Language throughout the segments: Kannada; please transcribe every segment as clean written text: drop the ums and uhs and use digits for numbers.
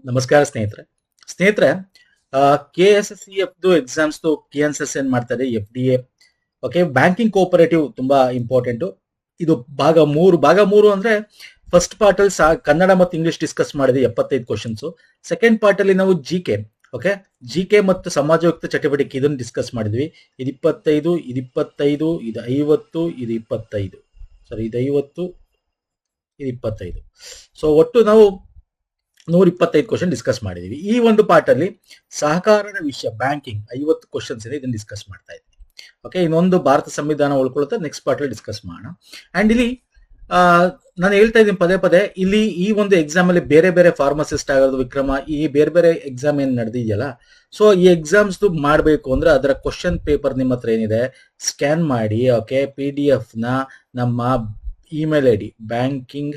ನಮಸ್ಕಾರ ಸ್ನೇಹಿತರೆ KSSEF ಎಕ್ಸಾಮ್ಸ್ ಕೀ ಆನ್ಸರ್ಸ್ ಏನ್ ಮಾಡ್ತಾರೆ FDA. ಓಕೆ, ಬ್ಯಾಂಕಿಂಗ್ ಕೋಆಪರೇಟಿವ್ ತುಂಬಾ ಇಂಪಾರ್ಟೆಂಟ್. ಇದು ಭಾಗ ಮೂರು ಅಂದ್ರೆ ಫಸ್ಟ್ ಪಾರ್ಟ್ ಅಲ್ಲಿ ಕನ್ನಡ ಮತ್ತು ಇಂಗ್ಲಿಷ್ ಡಿಸ್ಕಸ್ ಮಾಡಿದ್ವಿ 75 ಕ್ವಶನ್ಸ್. ಸೆಕೆಂಡ್ ಪಾರ್ಟ್ ಅಲ್ಲಿ ನಾವು ಜಿ ಕೆ ಮತ್ತು ಸಮಾಜಯುಕ್ತ ಚಟುವಟಿಕೆ ಇದನ್ನು ಡಿಸ್ಕಸ್ ಮಾಡಿದ್ವಿ. ಇದು 25, ಇದು 25, ಇದು 50, ಇದು 25, ಸಾರಿ ಇದು 50, ಇದು 25. ಸೊ ಒಟ್ಟು ನಾವು 125 ಕ್ವಶನ್ ಡಿಸ್ಕಸ್ ಮಾಡಿದೀವಿ. ಈ ಒಂದು ಪಾರ್ಟ್ ಅಲ್ಲಿ ಸಹಕಾರದ ವಿಷಯ ಬ್ಯಾಂಕಿಂಗ್ 50 ಕ್ವಶನ್ಸ್ ಇದೆ, ಇದನ್ನ ಡಿಸ್ಕಸ್ ಮಾಡ್ತಾ ಇದ್ದೀವಿ. ಓಕೆ, ಇನ್ನೊಂದು ಭಾರತ ಸಂವಿಧಾನ ಉಳ್ಕೊಳ್ಳುತ್ತೆ, ನೆಕ್ಸ್ಟ್ ಪಾರ್ಟ್ ಅಲ್ಲಿ ಡಿಸ್ಕಸ್ ಮಾಡೋಣ. ಅಂಡ್ ಇಲ್ಲಿ ನಾನು ಹೇಳ್ತಾ ಇದ್ದೀನಿ ಪದೇ ಇಲ್ಲಿ ಈ ಒಂದು ಎಕ್ಸಾಮ್ ಅಲ್ಲಿ ಬೇರೆ ಬೇರೆ ಫಾರ್ಮಸಿಸ್ಟ್ ಆಗೋದು ವಿಕ್ರಮ, ಈ ಬೇರೆ ಬೇರೆ ಎಕ್ಸಾಮ್ ಏನ್ ನಡೆದಿದೆಯಲ್ಲ, ಸೊ ಈ ಎಕ್ಸಾಮ್ಸ್ ಮಾಡಬೇಕು ಅಂದ್ರೆ ಅದರ ಕ್ವಶನ್ ಪೇಪರ್ ನಿಮ್ಮ ಹತ್ರ ಏನಿದೆ ಸ್ಕ್ಯಾನ್ ಮಾಡಿ, ಓಕೆ, PDF ನ ನಮ್ಮ ಇಮೇಲ್ ID ಬ್ಯಾಂಕಿಂಗ್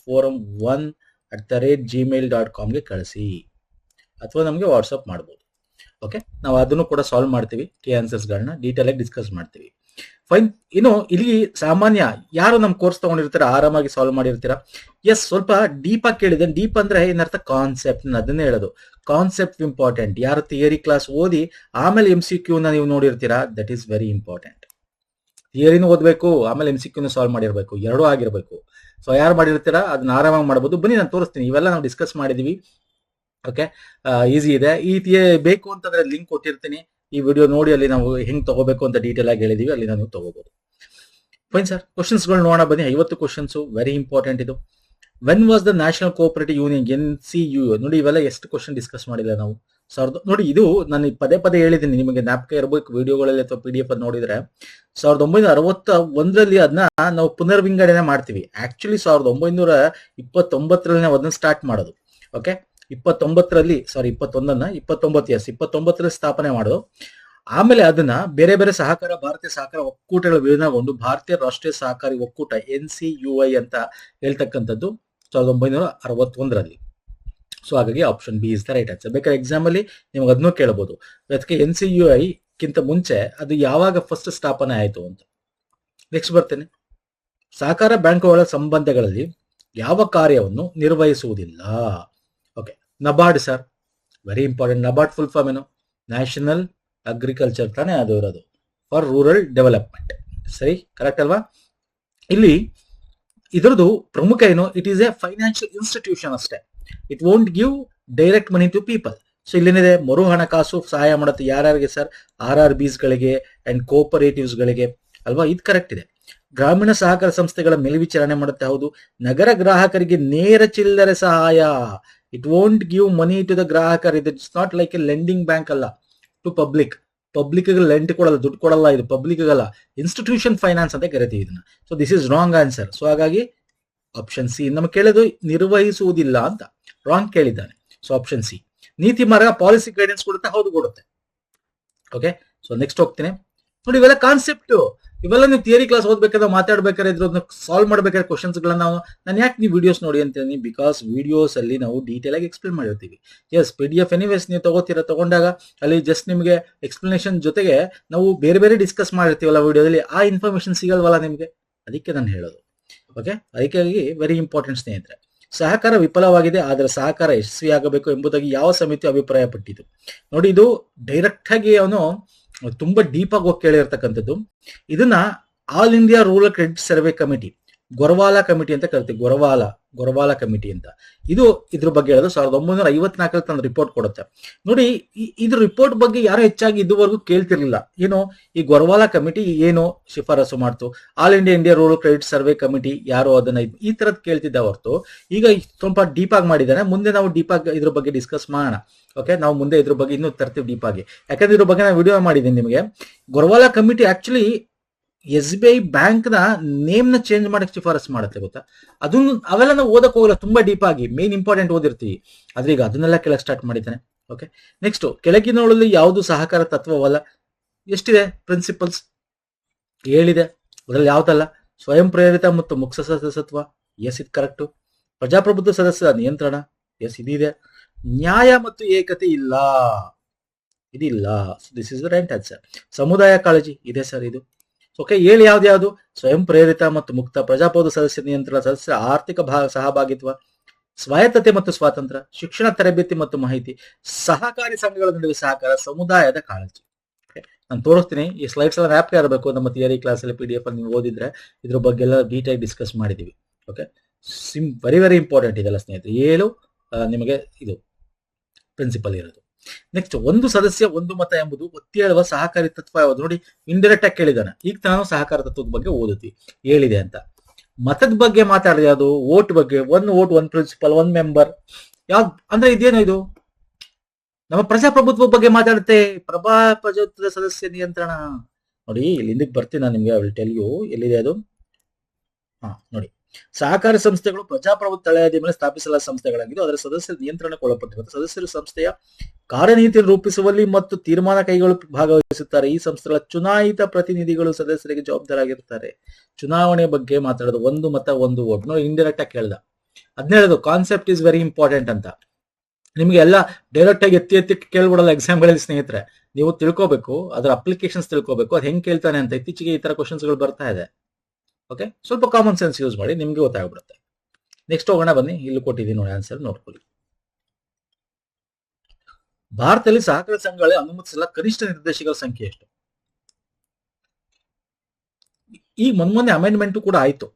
forum1@gmail.com ಕಳಿಸಿ, ಅಥವಾ ನಮಗೆ ವಾಟ್ಸಪ್ ಮಾಡ್ಬೋದು. ಓಕೆ, ನಾವು ಅದನ್ನು ಕೂಡ ಸಾಲ್ವ್ ಮಾಡ್ತೀವಿ. ಆನ್ಸರ್ಸ್ ಗಳನ್ನ ಡೀಟೇಲ್ ಆಗಿ ಡಿಸ್ಕಸ್ ಮಾಡ್ತೀವಿ. ಫೈನ್. ಇನ್ನು ಇಲ್ಲಿ ಸಾಮಾನ್ಯ ಯಾರು ನಮ್ಮ ಕೋರ್ಸ್ ತಗೊಂಡಿರ್ತೀರ ಆರಾಮಾಗಿ ಸಾಲ್ವ್ ಮಾಡಿರ್ತೀರಾ. ಎಸ್, ಸ್ವಲ್ಪ ಡೀಪ್ ಆಗಿ ಕೇಳಿದೆ. ಡೀಪ್ ಅಂದ್ರೆ ಏನರ್ಥ ಕಾನ್ಸೆಪ್ಟ್, ಅದನ್ನೇ ಹೇಳೋದು. Concept important. ಯಾರು ಥಿಯರಿ ಕ್ಲಾಸ್ ಓದಿ ಆಮೇಲೆ MCQ ನ ನೀವು ನೋಡಿರ್ತೀರಾ, ದಟ್ ಈಸ್ ವೆರಿ ಇಂಪಾರ್ಟೆಂಟ್. ಥಿಯರಿನೂ ಓದಬೇಕು, ಆಮೇಲೆ MCQ ಸಾಲ್ವ್ ಮಾಡಿರ್ಬೇಕು, ಎರಡೂ ಆಗಿರ್ಬೇಕು. ಸೊ ಯಾರು ಮಾಡಿರ್ತೀರಾ ಅದನ್ನ ಆರಾಮಾಗಿ ಮಾಡಬಹುದು. ಬನ್ನಿ ನಾನು ತೋರಿಸ್ತೀನಿ. ಇವೆಲ್ಲ ನಾವು ಡಿಸ್ಕಸ್ ಮಾಡಿದೀವಿ. ಓಕೆ, ಈಸಿ ಇದೆ. ಈ ಬೇಕು ಅಂತಂದ್ರೆ ಲಿಂಕ್ ಕೊಟ್ಟಿರ್ತೀನಿ, ಈ ವಿಡಿಯೋ ನೋಡಿ, ಅಲ್ಲಿ ನಾವು ಹೆಂಗ್ ತಗೋಬೇಕು ಅಂತ ಡೀಟೇಲ್ ಆಗಿ ಹೇಳಿದೀವಿ, ಅಲ್ಲಿ ನಾವು ತಗೋಬಹುದು. ಫೈನ್ ಸರ್, ಕ್ವಶನ್ಸ್ ಗಳು ನೋಡೋಣ ಬನ್ನಿ. 50 ಕ್ವಶನ್ಸ್, ವೆರಿ ಇಂಪಾರ್ಟೆಂಟ್ ಇದು. When was the national cooperative union NCU? ನೋಡಿ, ಇವೆಲ್ಲ ಎಷ್ಟು ಕ್ವಶನ್ ಡಿಸ್ಕಸ್ ಮಾಡಿಲ್ಲ ನಾವು. ನೋಡಿ, ಇದು ನಾನು ಪದೇ ಹೇಳಿದ್ದೀನಿ, ನಿಮಗೆ ಜ್ಞಾಪಕ ಇರಬೇಕು ವಿಡಿಯೋಗಳಲ್ಲಿ ಅಥವಾ PDF ಅಲ್ಲಿ ನೋಡಿದ್ರೆ. 1961ರಲ್ಲಿ ಅದನ್ನ ನಾವು ಪುನರ್ವಿಂಗಡಣೆ ಮಾಡ್ತೀವಿ. ಆಕ್ಚುಲಿ 1929ರಲ್ಲಿ ನಾವು ಅದನ್ನ ಸ್ಟಾರ್ಟ್ ಮಾಡೋದು. ಓಕೆ, 29ರಲ್ಲಿ ಸ್ಥಾಪನೆ ಮಾಡೋದು. ಆಮೇಲೆ ಅದನ್ನ ಬೇರೆ ಬೇರೆ ಭಾರತೀಯ ಸಹಕಾರ ಒಕ್ಕೂಟಗಳ ವಿಲೀನಗೊಂಡು ಭಾರತೀಯ ರಾಷ್ಟ್ರೀಯ ಸಹಕಾರಿ ಒಕ್ಕೂಟ NCUI ಅಂತ ಹೇಳ್ತಕ್ಕಂಥದ್ದು 1961ರಲ್ಲಿ. ಸೊ ಹಾಗಾಗಿ option B is the right answer. ಬೇಕಾದ್ರೆ ಎಕ್ಸಾಮ್ ಅಲ್ಲಿ ನಿಮ್ಗೆ ಅದನ್ನು ಕೇಳಬಹುದು. ಅದಕ್ಕೆ NCUI ಗಿಂತ ಮುಂಚೆ ಅದು ಯಾವಾಗ ಫಸ್ಟ್ ಸ್ಥಾಪನೆ ಆಯಿತು ಅಂತ. ನೆಕ್ಸ್ಟ್ ಬರ್ತೇನೆ. ಸಹಕಾರ ಬ್ಯಾಂಕುಗಳ ಸಂಬಂಧಗಳಲ್ಲಿ ಯಾವ ಕಾರ್ಯವನ್ನು ನಿರ್ವಹಿಸುವುದಿಲ್ಲ? Okay, NABARD sir, very important. NABARD full form ಏನು? ನ್ಯಾಷನಲ್ ಅಗ್ರಿಕಲ್ಚರ್ ತಾನೇ ಅದು ಇರೋದು, ಫಾರ್ ರೂರಲ್ ಡೆವಲಪ್ಮೆಂಟ್. ಸರಿ, ಕರೆಕ್ಟ್ ಅಲ್ವಾ? ಇಲ್ಲಿ ಇದರದು ಪ್ರಮುಖ ಏನು? It is a financial institution ಅಷ್ಟೇ. It won't give direct money to people. So ಇಲ್ಲೇನಿದೆ, ಮರು ಹಣಕಾಸು ಸಹಾಯ ಮಾಡುತ್ತೆ. ಯಾರ್ಯಾರಿಗೆ ಸರ್? RRBs ಗಳಿಗೆ ಅಂಡ್ ಕೋಆಪರೇಟಿವ್ಸ್ ಗಳಿಗೆ ಅಲ್ವಾ? ಇದು ಕರೆಕ್ಟ್ ಇದೆ. ಗ್ರಾಮೀಣ ಸಹಕಾರ ಸಂಸ್ಥೆಗಳ ಮೇಲ್ವಿಚಾರಣೆ ಮಾಡುತ್ತೆ. ಹೌದು. ನಗರ ಗ್ರಾಹಕರಿಗೆ ನೇರ ಚಿಲ್ಲರೆ ಸಹಾಯ. It won't give money to the ಗ್ರಾಹಕರ್. It's not like a lending bank ಅಲ್ಲ ಟು ಪಬ್ಲಿಕ್. ಲೆಂಡ್ ಕೊಡಲ್ಲ, ದುಡ್ಡು ಕೊಡಲ್ಲ. ಇದು ಪಬ್ಲಿಕ್ ಅಲ್ಲ, ಇನ್ಸ್ಟಿಟ್ಯೂಷನ್ ಫೈನಾನ್ಸ್ ಅಂತ ಕರಿತೀವಿ ಇದನ್ನ. So this is wrong answer. So ಹಾಗಾಗಿ ಆಪ್ಷನ್ ಸಿ. ನಮ್ಗೆ ಕೇಳೋದು ನಿರ್ವಹಿಸುವುದಿಲ್ಲ ಅಂತ, ರಾಂಗ್ ಕೇಳಿದ್ದಾನೆ. So option C. ನೀತಿ ಮಾರ್ಗ ಪಾಲಿಸಿ ಗೈಡೆನ್ಸ್ ಕೊಡುತ್ತೆ. ಹೌದು, ಕೊಡುತ್ತೆ. ಓಕೆ, ಸೊ ನೆಕ್ಸ್ಟ್ ಹೋಗ್ತೀನಿ. ನೋಡಿ, ಇವೆಲ್ಲ ಕಾನ್ಸೆಪ್ಟ್. ಇವೆಲ್ಲ ನೀವು ಥಿಯರಿ ಕ್ಲಾಸ್ ಓದ್ಬೇಕಾದ್ರೆ ಮಾತಾಡ್ಬೇಕಾದ್ರೆ ಇದ್ರನ್ನ ಸಾಲ್ವ್ ಮಾಡ್ಬೇಕಾದ್ರೆ ಕ್ವಶನ್ಸ್ ಗಳನ್ನ ನಾನು ಯಾಕೆ ನೀವು ವಿಡಿಯೋಸ್ ನೋಡಿ ಅಂತೀನಿ, ಬಿಕಾಸ್ ವಿಡಿಯೋಸ್ ಅಲ್ಲಿ ನಾವು ಡೀಟೇಲ್ ಆಗಿ ಎಕ್ಸ್ಪ್ಲೇನ್ ಮಾಡಿರ್ತೀವಿ. ಎಸ್, PDF ಎನಿವೇಸ್ ನೀವು ತಗೊಂಡಾಗ ಅಲ್ಲಿ ಜಸ್ಟ್ ನಿಮಗೆ ಎಕ್ಸ್ಪ್ಲನೇಷನ್ ಜೊತೆಗೆ ನಾವು ಬೇರೆ ಬೇರೆ ಡಿಸ್ಕಸ್ ಮಾಡಿರ್ತೀವಲ್ಲ ವಿಡಿಯೋದಲ್ಲಿ, ಆ ಇನ್ಫಾರ್ಮೇಶನ್ ಸಿಗಲ್ವಲ್ಲ ನಿಮಗೆ, ಅದಕ್ಕೆ ನಾನು ಹೇಳೋದು. ಓಕೆ, ಅದಕ್ಕಾಗಿ ವೆರಿ ಇಂಪಾರ್ಟೆಂಟ್ ಸ್ನೇಹಿತರೆ. ಸಹಕಾರ ವಿಫಲವಾಗಿದೆ, ಆದರೆ ಸಹಕಾರ ಯಶಸ್ವಿಯಾಗಬೇಕು ಎಂಬುದಾಗಿ ಯಾವ ಸಮಿತಿ ಅಭಿಪ್ರಾಯ ಪಟ್ಟಿತು? ನೋಡಿ, ಇದು ಡೈರೆಕ್ಟ್ ಆಗಿ ಅವನು ತುಂಬಾ ಡೀಪ್ ಆಗಿ ಹೋಗಿ ಕೇಳಿರ್ತಕ್ಕಂಥದ್ದು. ಇದನ್ನ all India rural credit survey committee, Gorwala committee ಅಂತ ಕರಿತೀವಿ. ಗೊರವಾಲ ಕಮಿಟಿ ಅಂತ. ಇದು ಇದ್ರ ಬಗ್ಗೆ ಹೇಳೋದು 1954 ತನ್ನ ರಿಪೋರ್ಟ್ ಕೊಡುತ್ತೆ. ನೋಡಿ, ಇದ್ರ ರಿಪೋರ್ಟ್ ಬಗ್ಗೆ ಯಾರು ಹೆಚ್ಚಾಗಿ ಇದುವರೆಗೂ ಕೇಳ್ತಿರ್ಲಿಲ್ಲ. ಏನು ಈ ಗೊರವಾಲ ಕಮಿಟಿ ಏನು ಶಿಫಾರಸು ಮಾಡ್ತು, all India rural credit survey committee ಯಾರು ಅದನ್ನ ಈ ತರದ್ ಕೇಳ್ತಿದ್ದ ಹೊರತು, ಈಗ ಸ್ವಲ್ಪ ಡೀಪ್ ಆಗಿ ಮಾಡಿದ್ದಾನೆ. ಮುಂದೆ ನಾವು ಡೀಪ್ ಆಗಿ ಇದ್ರ ಬಗ್ಗೆ ಡಿಸ್ಕಸ್ ಮಾಡೋಣ. ಓಕೆ, ನಾವು ಮುಂದೆ ಇದ್ರ ಬಗ್ಗೆ ಇನ್ನೂ ತರ್ತೀವಿ ಡೀಪ್ ಆಗಿ, ಯಾಕಂದ್ರೆ ಇದ್ರ ಬಗ್ಗೆ ನಾನು ವಿಡಿಯೋ ಮಾಡಿದ್ದೀನಿ ನಿಮಗೆ. ಗೊರವಾಲ ಕಮಿಟಿ ಆಕ್ಚುಲಿ SBI ಬ್ಯಾಂಕ್ ನ ನೇಮ್ ನ ಚೇಂಜ್ ಮಾಡಕ್ಕೆ ಶಿಫಾರಸ್ ಮಾಡುತ್ತೆ, ಗೊತ್ತಾ? ಅವೆಲ್ಲ ನಾವು ಓದಕ್ ಹೋಗಲ್ಲ ತುಂಬಾ ಡೀಪ್ ಆಗಿ, ಮೇನ್ ಇಂಪಾರ್ಟೆಂಟ್ ಓದಿರ್ತೀವಿ. ಆದ್ರೆ ಈಗ ಅದನ್ನೆಲ್ಲ ಕೆಳಗೆ ಸ್ಟಾರ್ಟ್ ಮಾಡಿದ್ದಾನೆ. Okay, next. ಕೆಳಗಿನವುಗಳಲ್ಲಿ ಯಾವುದು ಸಹಕಾರ ತತ್ವವಲ್ಲ? ಎಷ್ಟಿದೆ ಪ್ರಿನ್ಸಿಪಲ್ಸ್? 7 ಇದೆ. ಅದರಲ್ಲಿ ಯಾವ್ದಲ್ಲ? ಸ್ವಯಂ ಪ್ರೇರಿತ ಮತ್ತು ಮುಕ್ತ ಸದಸ್ಯತ್ವ, ಎಸ್, ಇದು ಕರೆಕ್ಟ್. ಪ್ರಜಾಪ್ರಭುತ್ವ ಸದಸ್ಯರ ನಿಯಂತ್ರಣ, ಎಸ್, ಇದಿದೆ. ನ್ಯಾಯ ಮತ್ತು ಏಕತೆ ಇಲ್ಲ, ಇದಿಲ್ಲ. This is the right answer. ಸಮುದಾಯ ಕಾಳಜಿ ಇದೆ ಸರ್, ಇದು. ಓಕೆ, 7 ಯಾವ್ದು? ಸ್ವಯಂ ಪ್ರೇರಿತ ಮತ್ತು ಮುಕ್ತ, ಪ್ರಜಾಪ್ರಭುತ್ವ ಸದಸ್ಯ ನಿಯಂತ್ರಣ, ಸದಸ್ಯರ ಆರ್ಥಿಕ ಸಹಭಾಗಿತ್ವ, ಸ್ವಾಯತ್ತತೆ ಮತ್ತು ಸ್ವಾತಂತ್ರ್ಯ, ಶಿಕ್ಷಣ ತರಬೇತಿ ಮತ್ತು ಮಾಹಿತಿ, ಸಹಕಾರಿ ಸಂಘಗಳ ನಡುವೆ ಸಹಕಾರ, ಸಮುದಾಯದ ಕಾಳಜಿ. ನಾನು ತೋರಿಸ್ತೀನಿ, ಈ ಸ್ಲೈಡ್ಸ್ ಎಲ್ಲ ರ್ಯಾಪ್ ಇರಬೇಕು. ನಮ್ಮ ಥಿಯರಿ ಕ್ಲಾಸ್ ಅಲ್ಲಿ PDF ಅಲ್ಲಿ ನೀವು ಓದಿದ್ರೆ ಇದ್ರ ಬಗ್ಗೆ ಎಲ್ಲ ಡೀಟೇಲ್ ಡಿಸ್ಕಸ್ ಮಾಡಿದೀವಿ. ಓಕೆ, ವೆರಿ ವೆರಿ ಇಂಪಾರ್ಟೆಂಟ್ ಇದೆಲ್ಲ ಸ್ನೇಹಿತರೆ. 7 ನಿಮಗೆ ಇದು ಪ್ರಿನ್ಸಿಪಲ್ ಇರೋದು. ನೆಕ್ಸ್ಟ್, ಒಂದು ಸದಸ್ಯ ಒಂದು ಮತ ಎಂಬುದು ಒತ್ತಿ ಹೇಳುವ ಸಹಕಾರಿ ತತ್ವ ಯಾವುದು? ನೋಡಿ, ಇಂಡೈರೆಕ್ಟ್ ಆಗಿ ಕೇಳಿದಾನೆ. ಈಗ ನಾನು ಸಹಕಾರ ತತ್ವದ ಬಗ್ಗೆ ಓದುತ್ತಿ ಹೇಳಿದೆ ಅಂತ. ಮತದ ಬಗ್ಗೆ ಮಾತಾಡಿದೆ, ಅದು ವೋಟ್ ಬಗ್ಗೆ. 1 ವೋಟ್ 1 ಪ್ರಿನ್ಸಿಪಲ್ 1 ಮೆಂಬರ್ ಯಾವ್ದು ಅಂದ್ರೆ ಇದೇನು? ಇದು ನಮ್ಮ ಪ್ರಜಾಪ್ರಭುತ್ವ ಬಗ್ಗೆ ಮಾತಾಡುತ್ತೆ. ಪ್ರಜಾಪ್ರಭುತ್ವದ ಸದಸ್ಯ ನಿಯಂತ್ರಣ. ನೋಡಿ, ಇಲ್ಲಿ ಬರ್ತೀನಿ ನಾನು ನಿಮ್ಗೆ. ವಿಲ್ ಟೆಲ್ ಯು ಎಲ್ಲಿದೆ ಅದು. ನೋಡಿ, ಸಹಕಾರಿ ಸಂಸ್ಥೆಗಳು ಪ್ರಜಾಪ್ರಭುತ್ವ ತಳಹದಿಯ ಮೇಲೆ ಸ್ಥಾಪಿಸಲಾದ ಸಂಸ್ಥೆಗಳಾಗಿದ್ದು ಅದರ ಸದಸ್ಯರ ನಿಯಂತ್ರಣಕ್ಕೆ ಒಳಪಟ್ಟಿರುತ್ತದೆ. ಸದಸ್ಯರು ಸಂಸ್ಥೆಯ ಕಾರ್ಯನೀತಿಯನ್ನು ರೂಪಿಸುವಲ್ಲಿ ಮತ್ತು ತೀರ್ಮಾನ ಕೈಗೊಳ್ಳು ಭಾಗವಹಿಸುತ್ತಾರೆ. ಈ ಸಂಸ್ಥೆಗಳ ಚುನಾಯಿತ ಪ್ರತಿನಿಧಿಗಳು ಸದಸ್ಯರಿಗೆ ಜವಾಬ್ದಾರಾಗಿರುತ್ತಾರೆ. ಚುನಾವಣೆ ಬಗ್ಗೆ ಮಾತಾಡೋದು. 1 ಮತ 1 ವೋಟ್. ನೋಡಿ, ಇಂಡೈರೆಕ್ಟ್ ಆಗಿ ಕೇಳ್ದ. ಅದನ್ನ ಹೇಳೋದು ಕಾನ್ಸೆಪ್ಟ್ ಇಸ್ ವೆರಿ ಇಂಪಾರ್ಟೆಂಟ್ ಅಂತ. ನಿಮ್ಗೆ ಎಲ್ಲ ಡೈರೆಕ್ಟ್ ಆಗಿ ಎತ್ತಿ ಕೇಳ್ಬಿಡಲ್ಲ ಎಕ್ಸಾಮ್ಗಳಲ್ಲಿ ಸ್ನೇಹಿತರೆ. ನೀವು ತಿಳ್ಕೋಬೇಕು, ಅದರ ಅಪ್ಲಿಕೇಶನ್ಸ್ ತಿಳ್ಕೋಬೇಕು, ಅದು ಹೆಂಗ್ ಕೇಳ್ತಾನೆ ಅಂತ. ಇತ್ತೀಚೆಗೆ ಈ ತರ ಕ್ವಶನ್ಸ್ ಗಳು ಬರ್ತಾ ಇದೆ. ಓಕೆ, ಸ್ವಲ್ಪ ಕಾಮನ್ ಸೆನ್ಸ್ ಯೂಸ್ ಮಾಡಿ, ನಿಮ್ಗೆ ಗೊತ್ತಾಗ್ಬಿಡುತ್ತೆ. ನೆಕ್ಸ್ಟ್ ಹೋಗೋಣ ಬನ್ನಿ. ಇಲ್ಲಿ ಕೊಟ್ಟಿದ್ದೀನಿ ನೋಡಿ, ಆನ್ಸರ್ ನೋಡ್ಕೊಳ್ಳಿ. ಭಾರತದಲ್ಲಿ ಸಹಕಾರ ಸಂಘಗಳೇ ಅನುಮತಿಸಲ್ಲ ಕನಿಷ್ಠ ನಿರ್ದೇಶಕರ ಸಂಖ್ಯೆ ಎಷ್ಟು? ಈ ಮೊನ್ನೆ ಅಮೆಂಡ್ಮೆಂಟ್ ಕೂಡ ಆಯ್ತು.